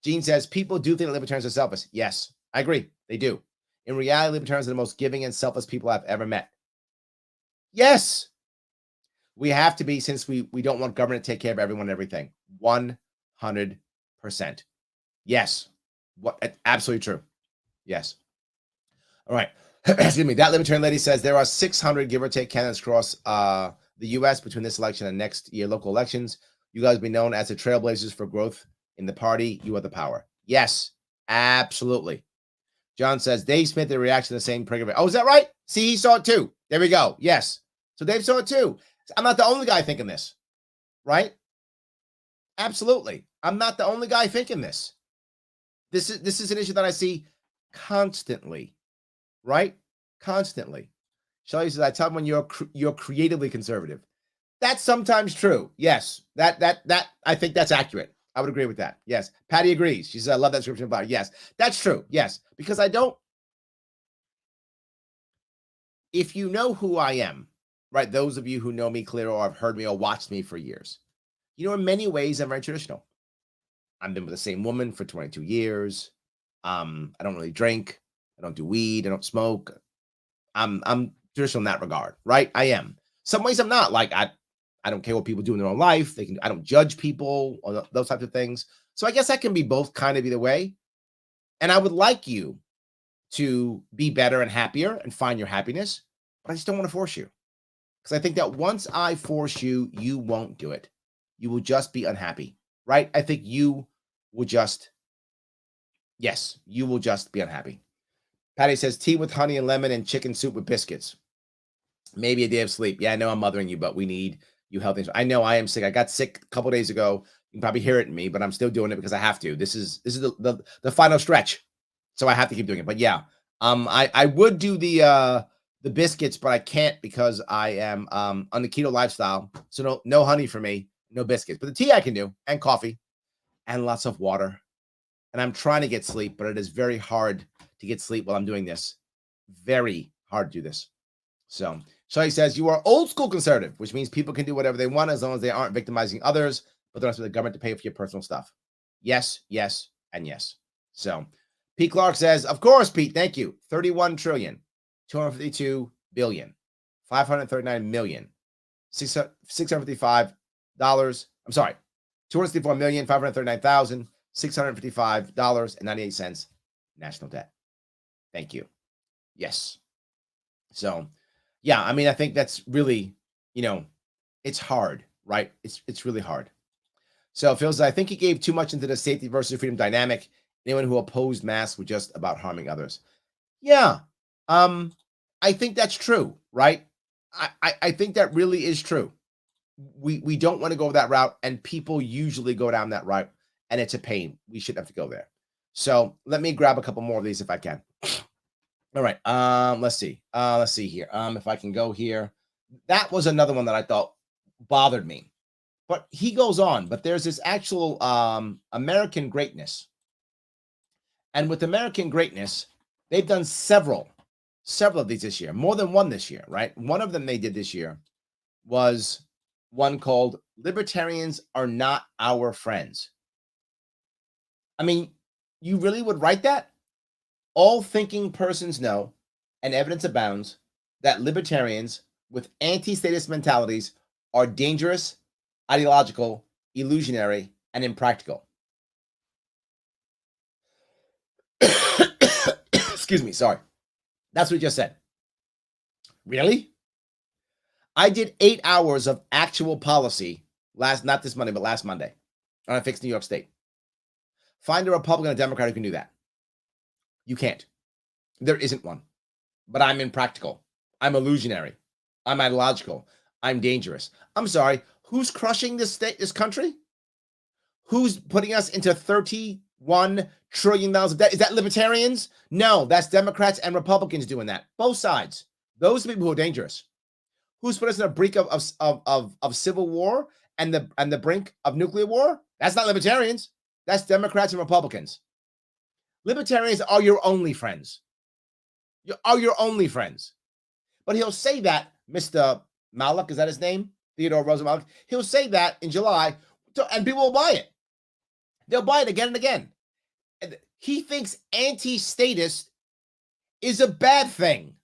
Gene says, people do think that libertarians are selfish. Yes, I agree. They do. In reality, libertarians are the most giving and selfless people I've ever met. Yes, we have to be, since we don't want government to take care of everyone and everything. 100%. Yes. What? Absolutely true. Yes. All right. Excuse me. That libertarian lady says there are 600, give or take, candidates across the U.S. between this election and next year local elections. You guys be known as the trailblazers for growth in the party. You are the power. Yes, absolutely. John says Dave Smith, the reaction to the same Prager. Oh, is that right? See, he saw it too. There we go. Yes. So Dave saw it too. I'm not the only guy thinking this, right? Absolutely. I'm not the only guy thinking this. This is an issue that I see constantly, right? Constantly. Shelley says, I tell them when you're creatively conservative. That's sometimes true. Yes. That I think that's accurate. I would agree with that. Yes. Patty agrees. She says, I love that description about it. Yes. That's true. Yes. Because if you know who I am, right? Those of you who know me clear or have heard me or watched me for years, you know, in many ways, I'm very traditional. I've been with the same woman for 22 years. I don't really drink. I don't do weed. I don't smoke. I'm traditional in that regard, right? I am. Some ways I'm not. Like I don't care what people do in their own life. I don't judge people or those types of things. So I guess that can be both kind of either way. And I would like you to be better and happier and find your happiness, but I just don't want to force you. Because I think that once I force you, you won't do it. You will just be unhappy, right? I think you will just, yes, you will just be unhappy. Patty says tea with honey and lemon and chicken soup with biscuits. Maybe a day of sleep. Yeah, I know I'm mothering you, but we need you healthy. I know I am sick. I got sick a couple days ago. You can probably hear it in me, but I'm still doing it because I have to. This is the final stretch, so I have to keep doing it. But yeah, I would do the biscuits, but I can't because I am on the keto lifestyle. So no honey for me, no biscuits. But the tea I can do, and coffee, and lots of water. And I'm trying to get sleep, but it is very hard to get sleep while I'm doing this. Very hard to do this. So he says, you are old school conservative, which means people can do whatever they want as long as they aren't victimizing others, but they don't have the government to pay for your personal stuff. Yes, yes, and yes. So Pete Clark says, of course, Pete, thank you. 31 trillion, 252 billion, 539 million, $655. I'm sorry, 264,539,655.98 national debt. Thank you. Yes. So, yeah, I mean, I think that's really, it's hard, right? It's really hard. So Phil says, I think he gave too much into the safety versus freedom dynamic. Anyone who opposed masks were just about harming others. Yeah, I think that's true, right? I think that really is true. We don't want to go that route, and people usually go down that route, and it's a pain. We shouldn't have to go there. So let me grab a couple more of these if I can. All right. Let's see. Let's see here. If I can go here. That was another one that I thought bothered me. But he goes on. But there's this actual American greatness. And with American greatness, they've done several of these this year. More than one this year, right? One of them they did this year was one called Libertarians Are Not Our Friends. I mean, you really would write that? All thinking persons know, and evidence abounds, that libertarians with anti-statist mentalities are dangerous, ideological, illusionary, and impractical. Excuse me, sorry. That's what he just said. Really? I did 8 hours of actual policy not this Monday, but last Monday on a fixed New York State. Find a Republican or Democrat who can do that. You can't. There isn't one. But I'm impractical. I'm illusionary. I'm ideological. I'm dangerous. I'm sorry. Who's crushing this country? Who's putting us into $31 trillion of debt? Is that libertarians? No, that's Democrats and Republicans doing that. Both sides. Those are people who are dangerous. Who's put us in a brink of civil war and the brink of nuclear war? That's not libertarians. That's Democrats and Republicans. Libertarians are your only friends. You are your only friends. But he'll say that, Mr. Malik, is that his name? Theodore Roosevelt. He'll say that in July, and people will buy it. They'll buy it again and again. And he thinks anti-statist is a bad thing.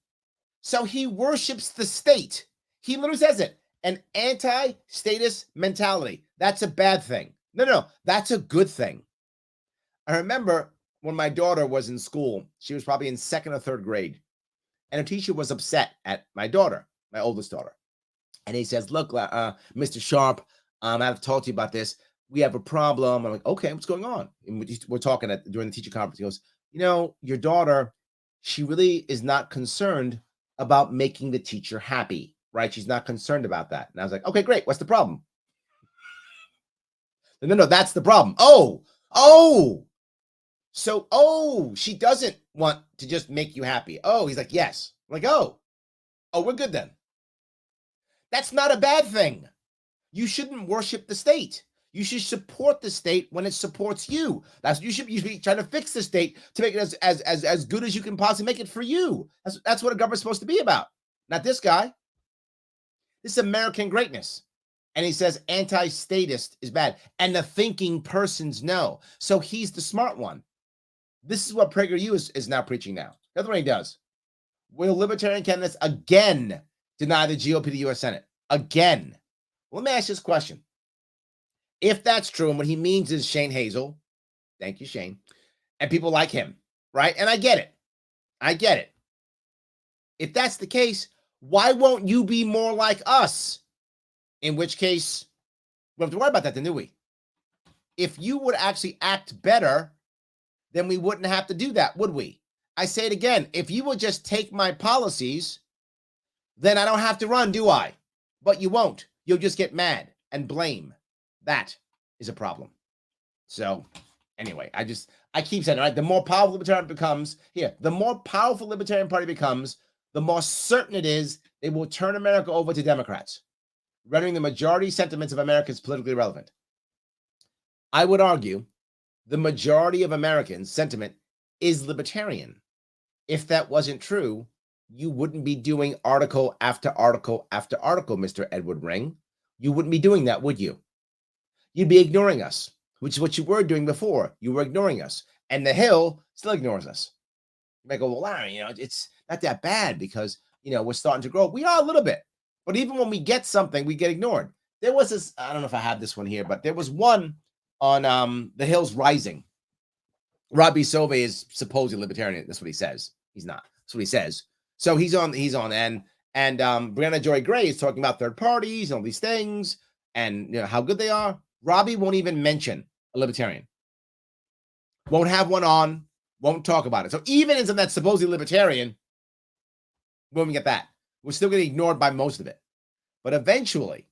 So he worships the state. He literally says it, an anti-status mentality. That's a bad thing. No, that's a good thing. I remember when my daughter was in school, she was probably in 2nd or 3rd grade, and her teacher was upset at my daughter, my oldest daughter. And he says, look, Mr. Sharpe, I've talked to you about this. We have a problem. I'm like, okay, what's going on? And we're talking during the teacher conference. He goes, your daughter, she really is not concerned about making the teacher happy, right? She's not concerned about that. And I was like, okay, great. What's the problem? No, that's the problem. So, she doesn't want to just make you happy. Oh, he's like, yes. I'm like, oh, we're good then. That's not a bad thing. You shouldn't worship the state. You should support the state when it supports you. You should be trying to fix the state to make it as good as you can possibly make it for you. That's what a government's supposed to be about. Not this guy. This is American greatness. And he says anti-statist is bad. And the thinking persons know. So he's the smart one. This is what Prager is now preaching now. That's what he does. Will libertarian candidates again deny the GOP to the U.S. Senate? Again. Well, let me ask you this question. If that's true, and what he means is Shane Hazel, thank you, Shane, and people like him, right? And I get it. If that's the case, why won't you be more like us? In which case, we don't have to worry about that then, do we? If you would actually act better, then we wouldn't have to do that, would we? I say it again. If you would just take my policies, then I don't have to run, do I? But you won't. You'll just get mad and blame. That is a problem. So anyway, I keep saying, right? The more powerful libertarian becomes, the more powerful Libertarian Party becomes, the more certain it is they will turn America over to Democrats, rendering the majority sentiments of Americans politically irrelevant. I would argue the majority of Americans' sentiment is libertarian. If that wasn't true, you wouldn't be doing article after article after article, Mr. Edward Ring. You wouldn't be doing that, would you? You'd be ignoring us, which is what you were doing before. You were ignoring us. And the Hill still ignores us. You might go, well, Larry, it's not that bad because, we're starting to grow. We are a little bit. But even when we get something, we get ignored. There was this, I don't know if I have this one here, but there was one on the Hill's Rising. Robbie Sove is supposedly libertarian. That's what he says. He's not. That's what he says. So he's on, and Brianna Joy Gray is talking about third parties and all these things and how good they are. Robbie won't even mention a libertarian. Won't have one on, won't talk about it. So even in something that's supposedly libertarian, we won't get that. We're still getting ignored by most of it. But eventually,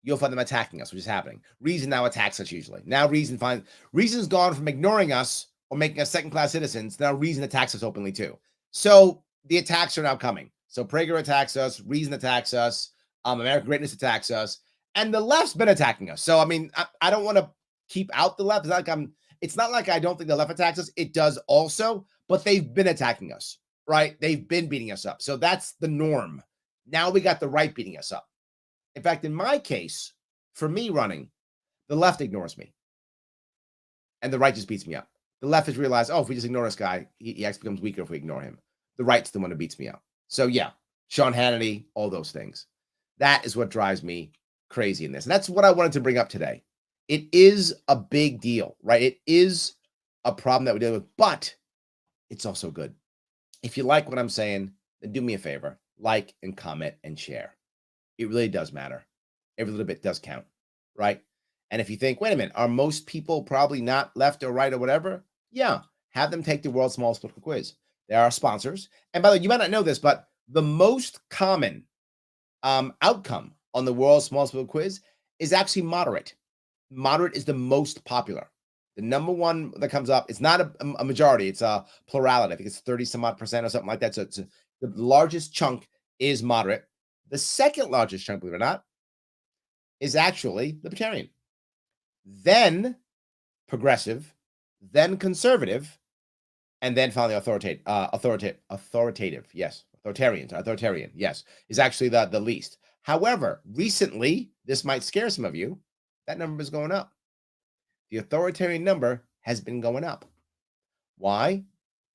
you'll find them attacking us, which is happening. Reason now attacks us usually. Now Reason's gone from ignoring us or making us second-class citizens. Now Reason attacks us openly too. So the attacks are now coming. So Prager attacks us, Reason attacks us, American Greatness attacks us, and the left's been attacking us. So I don't want to keep out the left. It's not like I don't think the left attacks us. It does also, but they've been attacking us, right? They've been beating us up. So that's the norm. Now we got the right beating us up. In fact, in my case, for me running, the left ignores me. And the right just beats me up. The left has realized, if we just ignore this guy, he actually becomes weaker if we ignore him. The right's the one who beats me up. So yeah, Sean Hannity, all those things. That is what drives me crazy in this. And that's what I wanted to bring up today. It is a big deal, right? It is a problem that we're dealing with, but it's also good. If you like what I'm saying, then do me a favor, like and comment and share. It really does matter. Every little bit does count, right? And if you think, wait a minute, are most people probably not left or right or whatever? Yeah, have them take the world's smallest political quiz. There are sponsors. And by the way, you might not know this, but the most common outcome on the world's smallest political quiz is actually moderate. Moderate is the most popular. The number one that comes up, it's not a majority, it's a plurality. I think it's 30 some odd percent or something like that. So the largest chunk is moderate. The second largest chunk, believe it or not, is actually libertarian. Then progressive, then conservative, and then finally authoritative. Yes, authoritarian. Yes, is actually the least. However, recently, this might scare some of you, that number is going up. The authoritarian number has been going up. Why?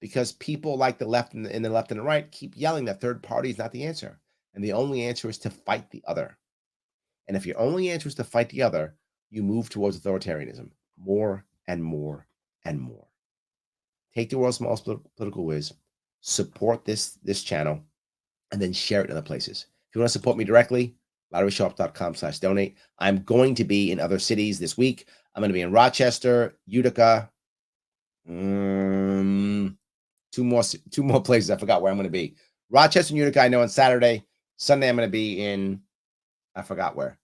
because people like the left and the left and the right keep yelling that third party is not the answer. And the only answer is to fight the other. And if your only answer is to fight the other, you move towards authoritarianism more and more and more. Take the world's smallest political whiz, support this channel, and then share it in other places. If you want to support me directly, LarrySharpe.com/donate. I'm going to be in other cities this week. I'm going to be in Rochester, Utica, two more places. I forgot where I'm going to be. Rochester and Utica, I know on Saturday. Sunday, I'm going to be in, I forgot where.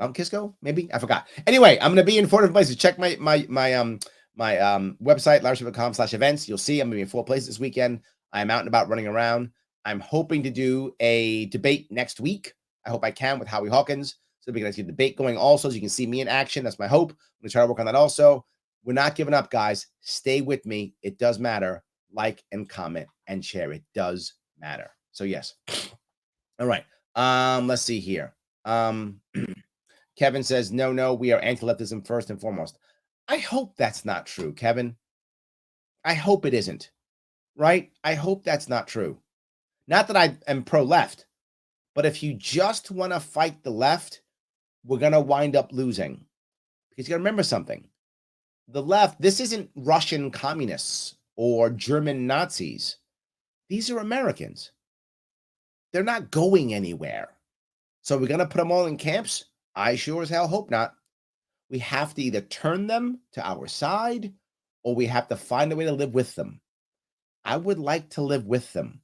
Mount Kisco, maybe? I forgot. Anyway, I'm going to be in 4 different places. Check my website, LarrySharpe.com/events. You'll see I'm going to be in 4 places this weekend. I'm out and about running around. I'm hoping to do a debate next week. I hope I can with Howie Hawkins. So we can get a debate going also, so you can see me in action. That's my hope. I'm going to try to work on that also. We're not giving up, guys. Stay with me. It does matter. Like and comment and share. It does matter. So yes. All right. Let's see here. Kevin says, no, we are anti-leftism first and foremost. I hope that's not true, Kevin. I hope it isn't. Right? I hope that's not true. Not that I am pro-left, but if you just want to fight the left, we're going to wind up losing. Because you got to remember something. The left, this isn't Russian communists or German Nazis. These are Americans. They're not going anywhere. So we're going to put them all in camps? I sure as hell hope not. We have to either turn them to our side or we have to find a way to live with them. I would like to live with them.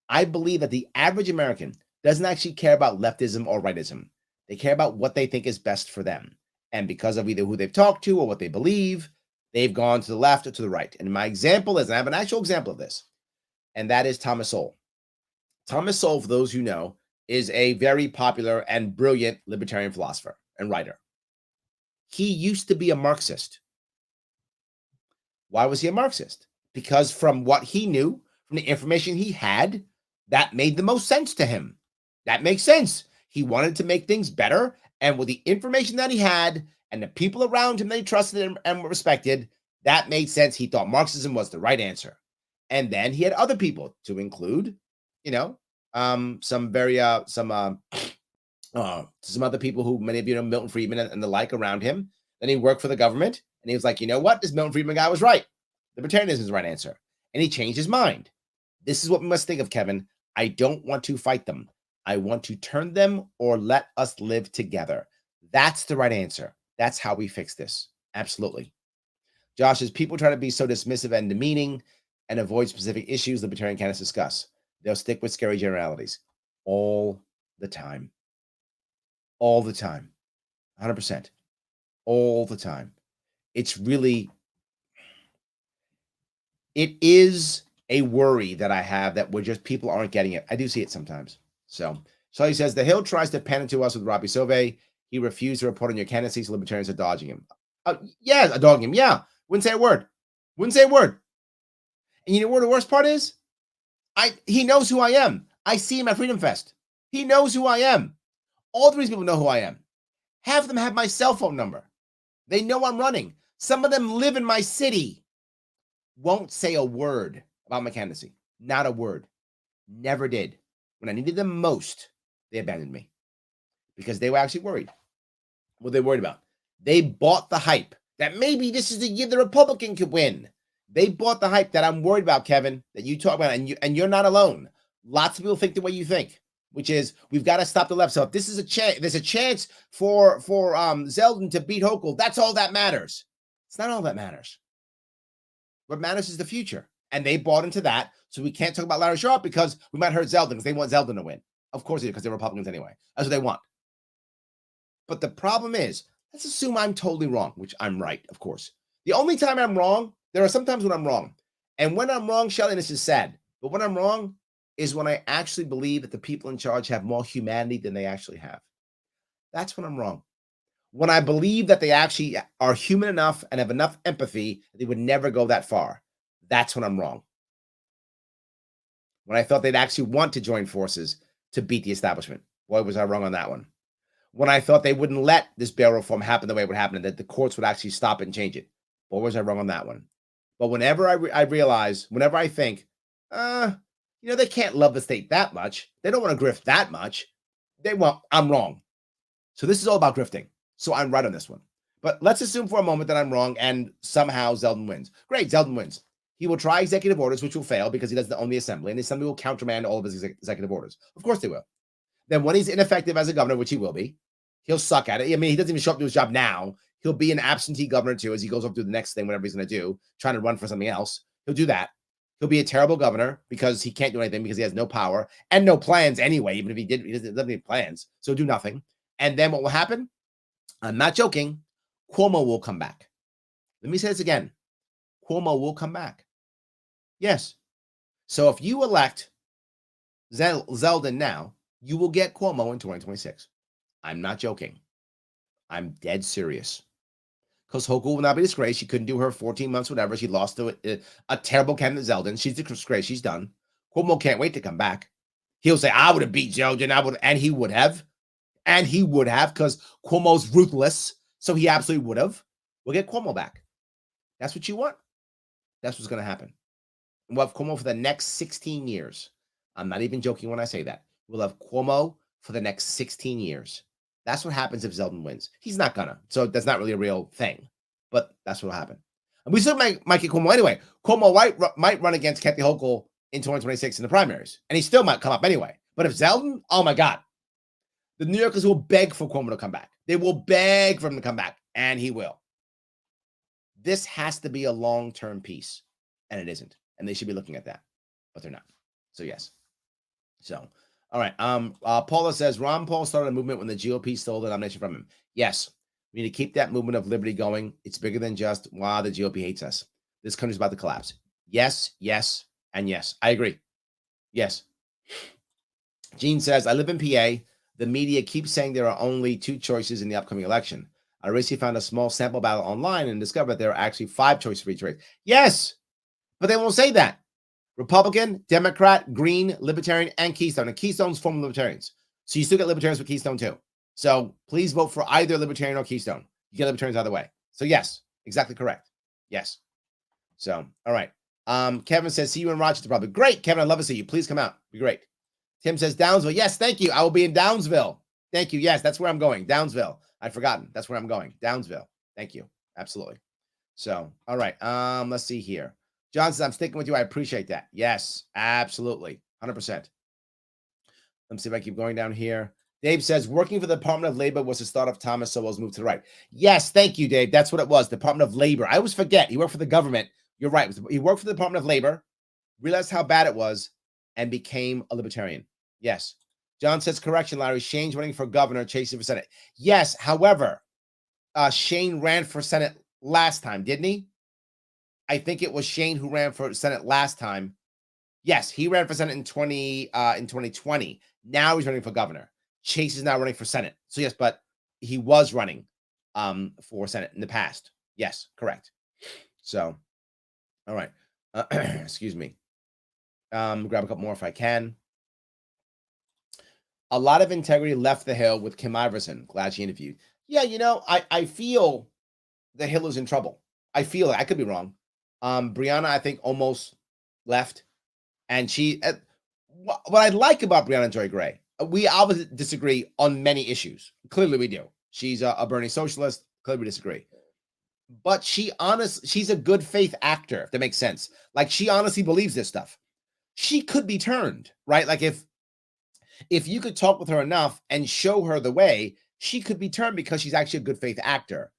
I believe that the average American doesn't actually care about leftism or rightism. They care about what they think is best for them. And because of either who they've talked to or what they believe, they've gone to the left or to the right. And my example is, and I have an actual example of this, and that is Thomas Sowell. Thomas Sowell, for those who know, is a very popular and brilliant libertarian philosopher and writer. He used to be a Marxist. Why was he a Marxist? Because from what he knew, from the information he had, that made the most sense to him. That makes sense. He wanted to make things better. And with the information that he had and the people around him that he trusted and respected, that made sense. He thought Marxism was the right answer. And then he had other people to include, some other people who many of you know, Milton Friedman and the like around him. Then he worked for the government and he was like, you know what? This Milton Friedman guy was right. Libertarianism is the right answer. And he changed his mind. This is what we must think of, Kevin. I don't want to fight them. I want to turn them or let us live together. That's the right answer. That's how we fix this. Absolutely. Josh says, people try to be so dismissive and demeaning and avoid specific issues libertarian candidates discuss. They'll stick with scary generalities all the time. All the time. 100%. All the time. It's really, it is a worry that I have that we're just, people aren't getting it. I do see it sometimes. So he says, the Hill tries to pander to us with Robbie Sauvé. He refused to report on your candidacy, so libertarians are dodging him. Yeah, dogging him. Yeah. Wouldn't say a word. Wouldn't say a word. And you know what the worst part is? He knows who I am. I see him at Freedom Fest. He knows who I am. All 3 people know who I am. Half of them have my cell phone number. They know I'm running. Some of them live in my city. Won't say a word about my candidacy. Not a word. Never did. When I needed them most, they abandoned me because they were actually worried. What were they worried about? They bought the hype that maybe this is the year the Republican could win. They bought the hype that I'm worried about, Kevin, that you talk about, and you're not alone. Lots of people think the way you think, which is we've got to stop the left. So if this is a chance, there's a chance for Zeldin to beat Hochul. That's all that matters. It's not all that matters. What matters is the future. And they bought into that. So we can't talk about Larry Sharpe because we might hurt Zeldin because they want Zeldin to win. Of course they do, because they're Republicans anyway. That's what they want. But the problem is, let's assume I'm totally wrong, which I'm right, of course. The only time I'm wrong, there are some times when I'm wrong. And when I'm wrong, Shelley, this is sad, but when I'm wrong is when I actually believe that the people in charge have more humanity than they actually have. That's when I'm wrong. When I believe that they actually are human enough and have enough empathy, they would never go that far. That's when I'm wrong. When I thought they'd actually want to join forces to beat the establishment. Boy, was I wrong on that one. When I thought they wouldn't let this bail reform happen the way it would happen, and that the courts would actually stop it and change it. Boy, was I wrong on that one. But whenever I realize, whenever I think, they can't love the state that much. They don't want to grift that much. I'm wrong. So this is all about grifting. So I'm right on this one. But let's assume for a moment that I'm wrong and somehow Zeldin wins. Great, Zeldin wins. He will try executive orders, which will fail because he doesn't own the assembly, and the assembly will countermand all of his executive orders. Of course they will. Then when he's ineffective as a governor, which he will be, he'll suck at it. I mean, he doesn't even show up to his job now. He'll be an absentee governor too as he goes up to the next thing, whatever he's going to do, trying to run for something else. He'll do that. He'll be a terrible governor because he can't do anything because he has no power and no plans anyway. Even if he did, he doesn't have any plans. So do nothing. And then what will happen? I'm not joking. Cuomo will come back. Let me say this again. Cuomo will come back. Yes. So if you elect Zeldin now, you will get Cuomo in 2026. I'm not joking. I'm dead serious. Because Hochul will not be disgraced. She couldn't do her 14 months, whatever. She lost to a terrible candidate, Zeldin. She's disgraced. She's done. Cuomo can't wait to come back. He'll say, I would have beat Zeldin. And he would have. And he would have because Cuomo's ruthless. So he absolutely would have. We'll get Cuomo back. That's what you want. That's what's going to happen. And we'll have Cuomo for the next 16 years. I'm not even joking when I say that. We'll have Cuomo for the next 16 years. That's what happens if Zeldin wins. He's not gonna. So that's not really a real thing. But that's what will happen. And we still might get Cuomo anyway. Cuomo might run against Kathy Hochul in 2026 in the primaries. And he still might come up anyway. But if Zeldin, oh my God. The New Yorkers will beg for Cuomo to come back. They will beg for him to come back. And he will. This has to be a long-term piece. And it isn't. And they should be looking at that. But they're not. So yes. So, all right. Paula says, Ron Paul started a movement when the GOP stole the nomination from him. Yes. We need to keep that movement of liberty going. It's bigger than just, wow, the GOP hates us. This country's about to collapse. Yes, yes, and yes. I agree. Yes. Gene says, I live in PA. The media keeps saying there are only 2 choices in the upcoming election. I recently found a small sample ballot online and discovered there are actually 5 choices for each race. Yes, but they won't say that. Republican, Democrat, Green, Libertarian, and Keystone. And Keystone's former Libertarians. So you still get Libertarians with Keystone too. So please vote for either Libertarian or Keystone. You get Libertarians either way. So yes, exactly correct. Yes. So, all right. Kevin says, see you in Rochester probably. Great, Kevin. I'd love to see you. Please come out. Be great. Tim says, Downsville. Yes, thank you. I will be in Downsville. Thank you. Yes, that's where I'm going. Downsville. I'd forgotten. That's where I'm going. Downsville. Thank you. Absolutely. So, all right. Let's see here. John says, I'm sticking with you. I appreciate that. Yes, absolutely. 100%. Let me see if I keep going down here. Dave says, working for the Department of Labor was the start of Thomas Sowell's move to the right. Yes, thank you, Dave. That's what it was. Department of Labor. I always forget. He worked for the government. You're right. He worked for the Department of Labor, realized how bad it was, and became a libertarian. Yes. John says, correction, Larry. Shane's running for governor, Chasey for Senate. Yes, however, Shane ran for Senate last time, didn't he? I think it was Shane who ran for Senate last time. Yes, he ran for Senate in 2020. Now he's running for governor. Chase is now running for Senate. So yes, but he was running for Senate in the past. Yes, correct. So, all right. Excuse me. Grab a couple more if I can. A lot of integrity left the Hill with Kim Iverson. Glad she interviewed. Yeah, I feel the Hill is in trouble. I feel it. I could be wrong. Brianna, I think, almost left. And she, what I like about Brianna Joy Gray, we obviously disagree on many issues. Clearly we do. She's a Bernie socialist. Clearly we disagree. But she's a good faith actor, if that makes sense. Like, she honestly believes this stuff. She could be turned, right? Like, if you could talk with her enough and show her the way, she could be turned because she's actually a good faith actor.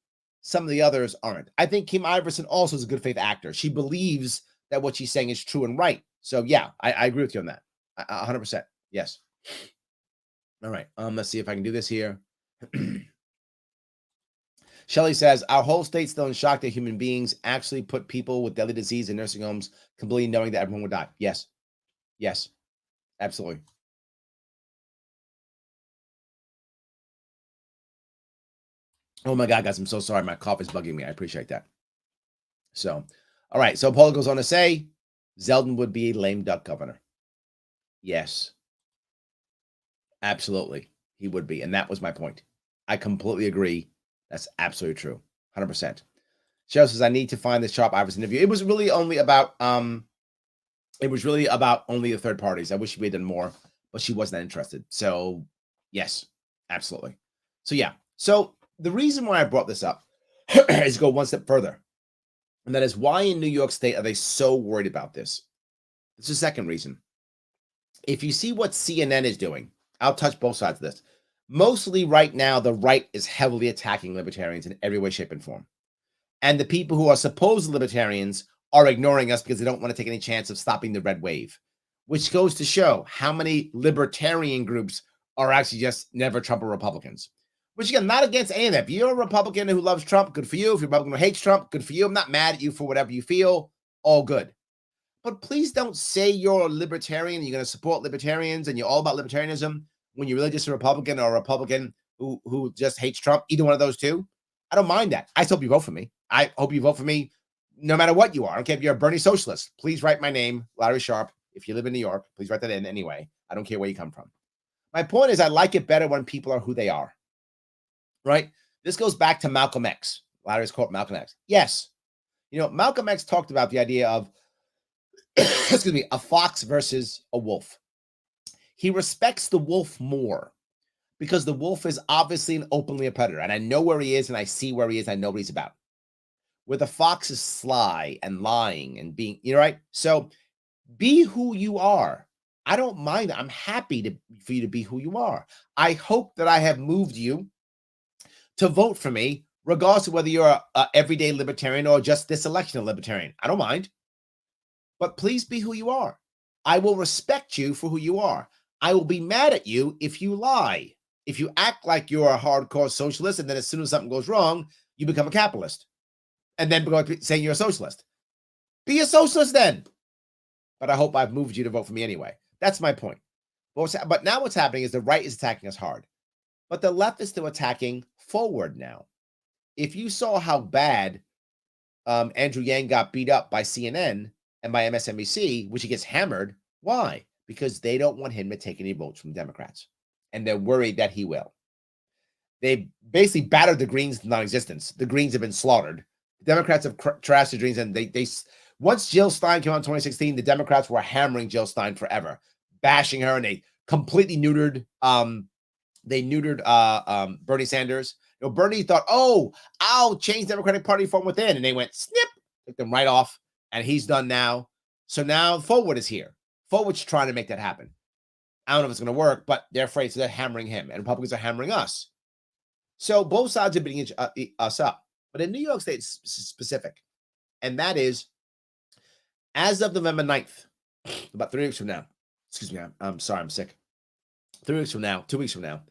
Some of the others aren't. I think Kim Iverson also is a good faith actor. She believes that what she's saying is true and right. So yeah, I agree with you on that. 100%. Yes. All right. Let's see if I can do this here. Shelley says, our whole state's still in shock that human beings actually put people with deadly disease in nursing homes, completely knowing that everyone would die. Yes. Yes. Absolutely. Oh my God, guys, I'm so sorry. My cough is bugging me. I appreciate that. So, all right. So Paul goes on to say, Zeldin would be a lame duck governor. Yes. Absolutely. He would be. And that was my point. I completely agree. That's absolutely true. 100%. Cheryl says, I need to find the Sharpe Iverson interview. It was really only about only the third parties. I wish we had done more, but she wasn't interested. So yes, absolutely. So yeah. So the reason why I brought this up is go one step further. And that is, why in New York State are they so worried about this? It's the second reason. If you see what CNN is doing, I'll touch both sides of this. Mostly right now, the right is heavily attacking libertarians in every way, shape, and form. And the people who are supposed libertarians are ignoring us because they don't want to take any chance of stopping the red wave, which goes to show how many libertarian groups are actually just never Trump or Republicans. Which, again, not against any of that. If you're a Republican who loves Trump, good for you. If you're a Republican who hates Trump, good for you. I'm not mad at you for whatever you feel. All good. But please don't say you're a libertarian, you're going to support libertarians, and you're all about libertarianism when you're really just a Republican or a Republican who just hates Trump. Either one of those two. I don't mind that. I hope you vote for me. I hope you vote for me no matter what you are. I don't care if you're a Bernie socialist. Please write my name, Larry Sharpe. If you live in New York, please write that in anyway. I don't care where you come from. My point is, I like it better when people are who they are. Right? This goes back to Malcolm X. Larry's quote, Malcolm X. Yes. You know, Malcolm X talked about the idea of, excuse me, a fox versus a wolf. He respects the wolf more because the wolf is obviously and openly a predator. And I know where he is, and I see where he is. I know what he's about. Where the fox is sly and lying and being, you know, right? So be who you are. I don't mind. I'm happy for you to be who you are. I hope that I have moved you to vote for me, regardless of whether you're a everyday libertarian or just this election a libertarian. I don't mind. But please be who you are. I will respect you for who you are. I will be mad at you if you lie. If you act like you're a hardcore socialist, and then as soon as something goes wrong, you become a capitalist. And then saying you're a socialist. Be a socialist then. But I hope I've moved you to vote for me anyway. That's my point. But now what's happening is the right is attacking us hard. But the left is still attacking forward now. If you saw how bad Andrew Yang got beat up by CNN and by MSNBC, which he gets hammered, why? Because they don't want him to take any votes from Democrats. And they're worried that he will. They basically battered the Greens to non-existence. The Greens have been slaughtered. The Democrats have trashed the Greens, and they once Jill Stein came out in 2016, the Democrats were hammering Jill Stein forever, bashing her, and they completely neutered Bernie Sanders. You know, Bernie thought, oh, I'll change Democratic Party from within. And they went snip, took them right off. And he's done now. So now Forward is here. Forward's trying to make that happen. I don't know if it's going to work, but they're afraid, so they're hammering him. And Republicans are hammering us. So both sides are beating us up. But in New York State, it's specific. And that is, as of November 9th, about 3 weeks from now, excuse me, I'm sorry, I'm sick. 3 weeks from now, 2 weeks from now,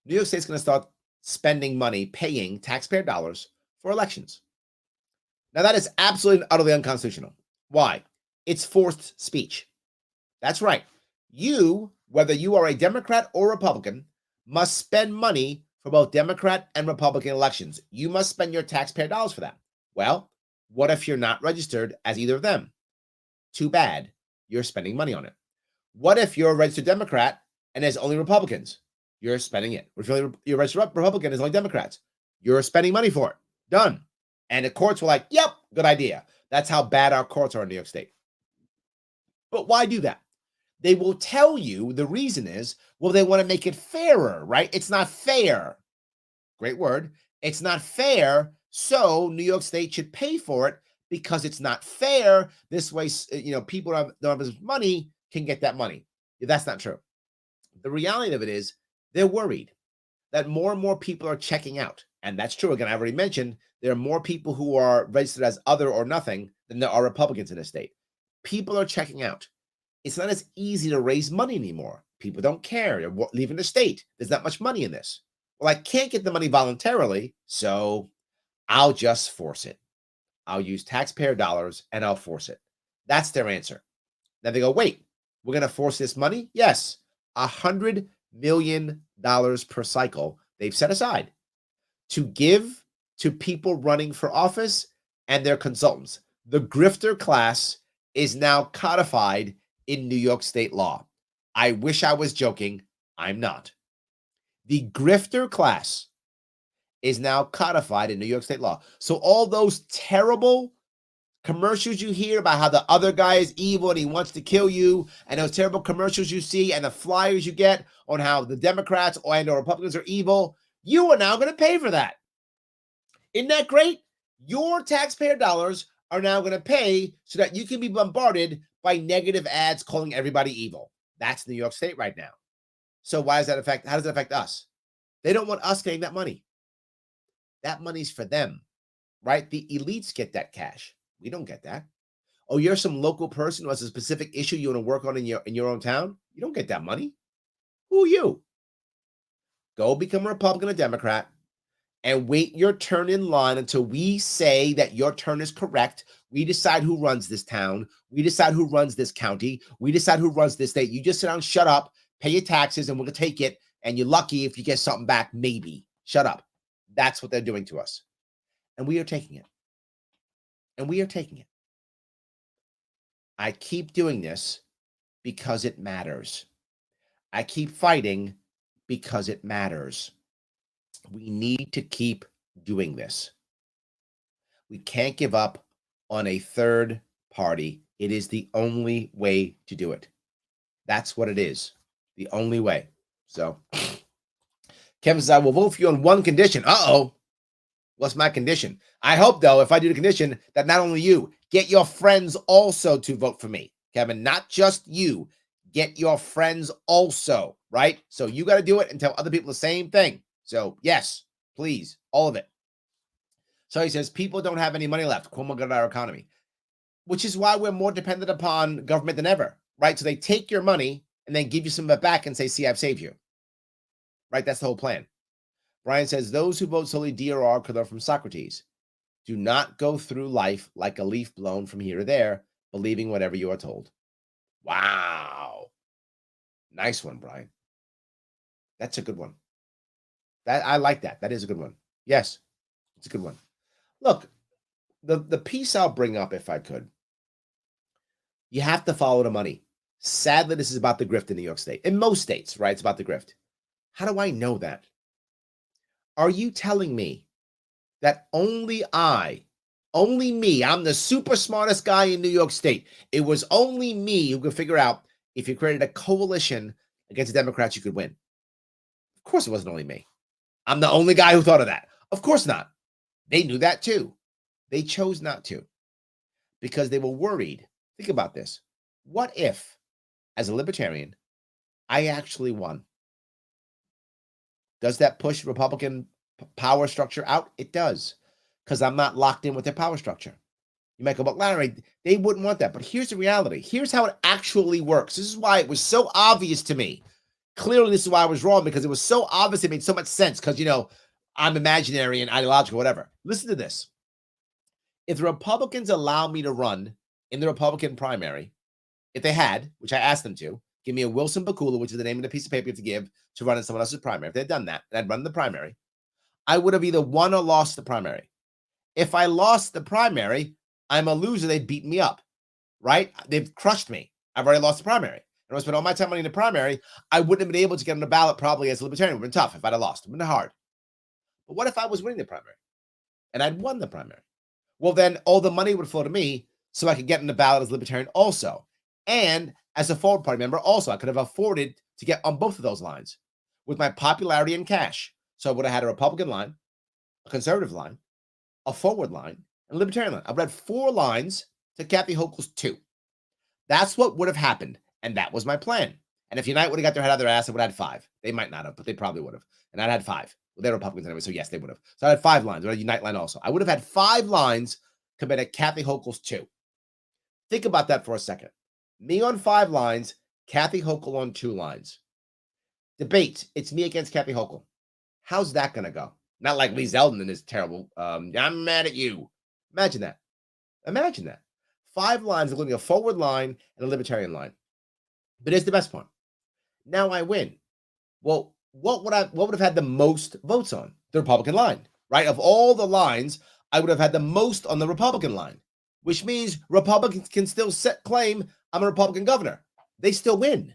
New York State's going to start spending money, paying taxpayer dollars for elections. Now, that is absolutely and utterly unconstitutional. Why? It's forced speech. That's right. You, whether you are a Democrat or Republican, must spend money for both Democrat and Republican elections. You must spend your taxpayer dollars for that. Well, what if you're not registered as either of them? Too bad. You're spending money on it. What if you're a registered Democrat and there's only Republicans? You're spending it. If you're a registered Republican, there's only Democrats. You're spending money for it. Done. And the courts were like, yep, good idea. That's how bad our courts are in New York State. But why do that? They will tell you the reason is, well, they want to make it fairer, right? It's not fair. Great word. It's not fair. So New York State should pay for it because it's not fair. This way, you know, people who don't have as much money can get that money. That's not true. The reality of it is they're worried that more and more people are checking out. And that's true. Again, I already mentioned there are more people who are registered as other or nothing than there are Republicans in the state. People are checking out. It's not as easy to raise money anymore. People don't care. They're leaving the state. There's not much money in this. Well, I can't get the money voluntarily, so I'll just force it. I'll use taxpayer dollars and I'll force it. That's their answer. Then they go, wait, we're going to force this money? Yes. $100 million per cycle they've set aside to give to people running for office and their consultants. The grifter class is now codified in New York State law. I wish I was joking. I'm not. The grifter class is now codified in New York state law. So all those terrible commercials you hear about how the other guy is evil and he wants to kill you, and those terrible commercials you see and the flyers you get on how the Democrats and or Republicans are evil, you are now going to pay for that. Isn't that great? Your taxpayer dollars are now going to pay so that you can be bombarded by negative ads calling everybody evil. That's New York State right now. So why does that affect? How does that affect us? They don't want us getting that money. That money's for them, right? The elites get that cash. We don't get that. Oh, you're some local person who has a specific issue you want to work on in your own town? You don't get that money. Who are you? Go become a Republican or Democrat and wait your turn in line until we say that your turn is correct. We decide who runs this town. We decide who runs this county. We decide who runs this state. You just sit down, shut up, pay your taxes, and we're going to take it. And you're lucky if you get something back, maybe. Shut up. That's what they're doing to us. And we are taking it. And we are taking it. I keep doing this because it matters. I keep fighting because it matters. We need to keep doing this. We can't give up on a third party. It is the only way to do it. That's what it is. The only way. So, Kevin says, I will vote for you on one condition. Uh-oh. What's my condition? I hope, though, if I do the condition, that not only you, get your friends also to vote for me. Kevin, not just you. Get your friends also, right? So you got to do it and tell other people the same thing. So, yes, please, all of it. So he says, people don't have any money left. Cuomo got our economy, which is why we're more dependent upon government than ever, right? So they take your money and then give you some of it back and say, see, I've saved you, right? That's the whole plan. Brian says, those who vote solely DRR could learn from Socrates. Do not go through life like a leaf blown from here to there, believing whatever you are told. Wow. Nice one, Brian. That's a good one. I like that. That is a good one. Yes, it's a good one. Look, the piece I'll bring up, if I could, you have to follow the money. Sadly, this is about the grift in New York State. In most states, right? It's about the grift. How do I know that? Are you telling me that only me, I'm the super smartest guy in New York State. It was only me who could figure out if you created a coalition against the Democrats, you could win. Of course, it wasn't only me. I'm the only guy who thought of that. Of course not. They knew that too. They chose not to because they were worried. Think about this. What if, as a libertarian, I actually won? Does that push Republican power structure out? It does, because I'm not locked in with their power structure. You might go, but Larry, they wouldn't want that. But here's the reality. Here's how it actually works. This is why it was so obvious to me. Clearly, this is why I was wrong, because it was so obvious. It made so much sense because, you know, I'm imaginary and ideological, whatever. Listen to this. If the Republicans allow me to run in the Republican primary, if they had, which I asked them to, give me a Wilson Bakula, which is the name of the piece of paper you have to give to run in someone else's primary. If they'd done that, and I'd run the primary, I would have either won or lost the primary. If I lost the primary, I'm a loser. They'd beat me up, right? They've crushed me. I've already lost the primary. And I spent all my time running the primary. I wouldn't have been able to get on the ballot probably as a libertarian. It would have been tough if I'd have lost. It would have been hard. But what if I was winning the primary and I'd won the primary? Well, then all the money would flow to me so I could get in the ballot as libertarian also. And as a forward party member also, I could have afforded to get on both of those lines with my popularity and cash. So I would have had a Republican line, a conservative line, a forward line, and a libertarian line. I would have 4 lines to Kathy Hochul's 2. That's what would have happened. And that was my plan. And if Unite would have got their head out of their ass, I would have had 5. They might not have, but they probably would have. And I'd had 5. Well, they're Republicans anyway, so yes, they would have. So I had 5 lines. I had a Unite line also. I would have had 5 lines compared to Kathy Hochul's 2. Think about that for a second. Me on 5 lines, Kathy Hochul on 2 lines. Debate. It's me against Kathy Hochul. How's that going to go? Not like Lee Zeldin is terrible. I'm mad at you. Imagine that. Imagine that. 5 lines, including a forward line and a libertarian line. But here's the best part. Now I win. Well, what would have had the most votes on? The Republican line, right? Of all the lines, I would have had the most on the Republican line, which means Republicans can still claim I'm a Republican governor. They still win.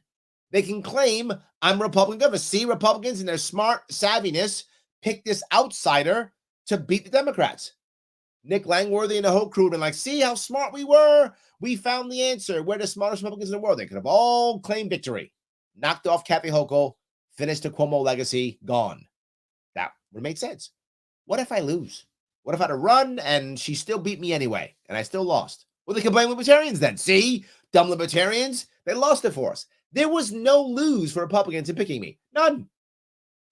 They can claim I'm a Republican governor. See, Republicans in their smart savviness picked this outsider to beat the Democrats. Nick Langworthy and the whole crew have been like, see how smart we were? We found the answer. We're the smartest Republicans in the world. They could have all claimed victory. Knocked off Kathy Hochul, finished the Cuomo legacy, gone. That would make sense. What if I lose? What if I had to run and she still beat me anyway and I still lost? Well, they can blame libertarians then. See? Dumb libertarians. They lost it for us. There was no lose for Republicans in picking me. None.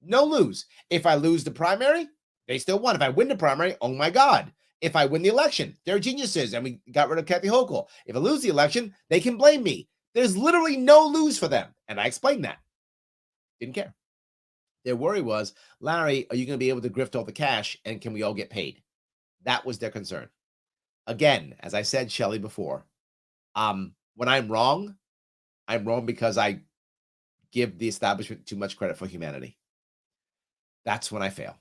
No lose. If I lose the primary, they still won. If I win the primary, oh my God. If I win the election, they're geniuses and we got rid of Kathy Hochul. If I lose the election, they can blame me. There's literally no lose for them. And I explained that. Didn't care. Their worry was, Larry, are you going to be able to grift all the cash and can we all get paid? That was their concern. Again, as I said, Shelley, before, when I'm wrong because I give the establishment too much credit for humanity. That's when I fail.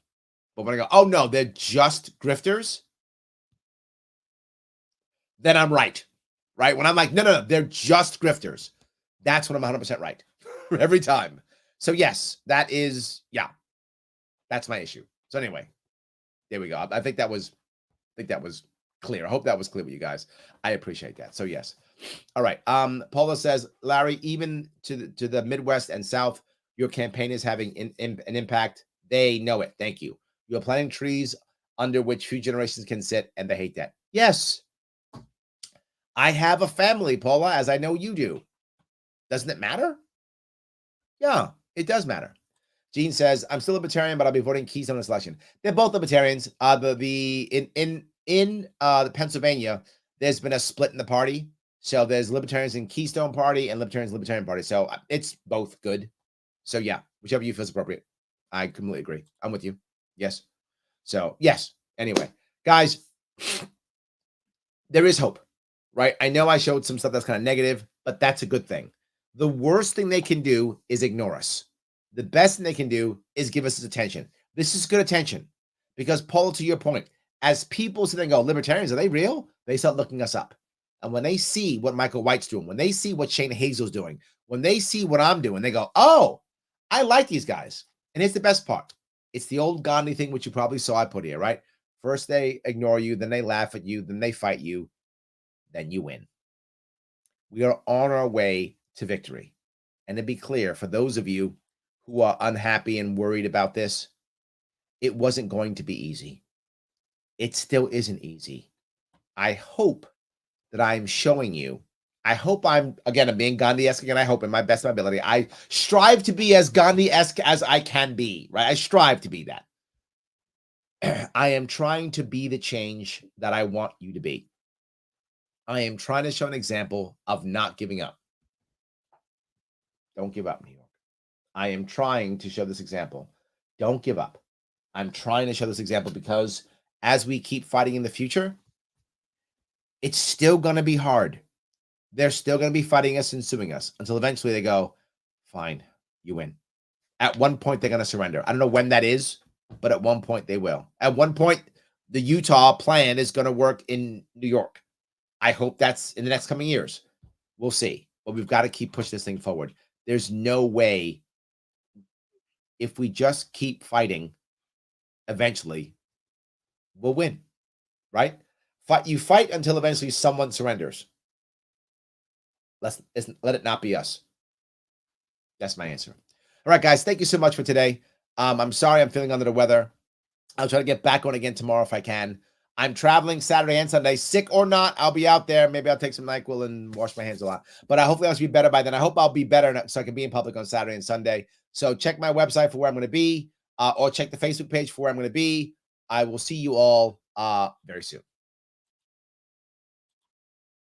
But when I go, oh no, they're just grifters, then I'm right. Right? When I'm like, no, they're just grifters. That's when I'm 100% right. Every time. So yes, that is, yeah, that's my issue. So anyway, there we go. I think that was clear. I hope that was clear with you guys. I appreciate that. So yes. All right. Paula says, Larry, even to the Midwest and South, your campaign is having an impact. They know it. Thank you. You're planting trees under which few generations can sit, and they hate that. Yes. I have a family, Paula, as I know you do. Doesn't it matter? Yeah, it does matter. Gene says, I'm still a libertarian, but I'll be voting Keystone in this election. They're both libertarians. In Pennsylvania, there's been a split in the party. So there's libertarians in Keystone Party and libertarians in Libertarian Party. So it's both good. So yeah, whichever you feel is appropriate. I completely agree. I'm with you. Yes. So yes. Anyway, guys, there is hope, right? I know I showed some stuff that's kind of negative, but that's a good thing. The worst thing they can do is ignore us. The best thing they can do is give us attention. This is good attention because, Paul, to your point, as people sit there and go, libertarians, are they real? They start looking us up. And when they see what Michael White's doing, when they see what Shane Hazel's doing, when they see what I'm doing, they go, oh, I like these guys. And here's the best part. It's the old Gandhi thing, which you probably saw I put here, right? First they ignore you, then they laugh at you, then they fight you, then you win. We are on our way to victory. And to be clear, for those of you who are unhappy and worried about this, it wasn't going to be easy. It still isn't easy. I hope that I'm showing you. I hope I'm being Gandhi-esque again. I hope in my best of my ability. I strive to be as Gandhi-esque as I can be, right? I strive to be that. I am trying to be the change that I want you to be. I am trying to show an example of not giving up. Don't give up, New York. I am trying to show this example. Don't give up. I'm trying to show this example because as we keep fighting in the future, it's still going to be hard. They're still going to be fighting us and suing us until eventually they go, fine, you win. At one point, they're going to surrender. I don't know when that is, but at one point they will. At one point, the Utah plan is going to work in New York. I hope that's in the next coming years. We'll see. But we've got to keep pushing this thing forward. There's no way, if we just keep fighting, eventually we'll win, right? You fight until eventually someone surrenders. Let it not be us. That's my answer. All right, guys, thank you so much for today. I'm sorry I'm feeling under the weather. I'll try to get back on again tomorrow if I can. I'm traveling Saturday and Sunday. Sick or not, I'll be out there. Maybe I'll take some NyQuil and wash my hands a lot. But hopefully I'll be better by then. I hope I'll be better so I can be in public on Saturday and Sunday. So check my website for where I'm going to be, or check the Facebook page for where I'm going to be. I will see you all very soon.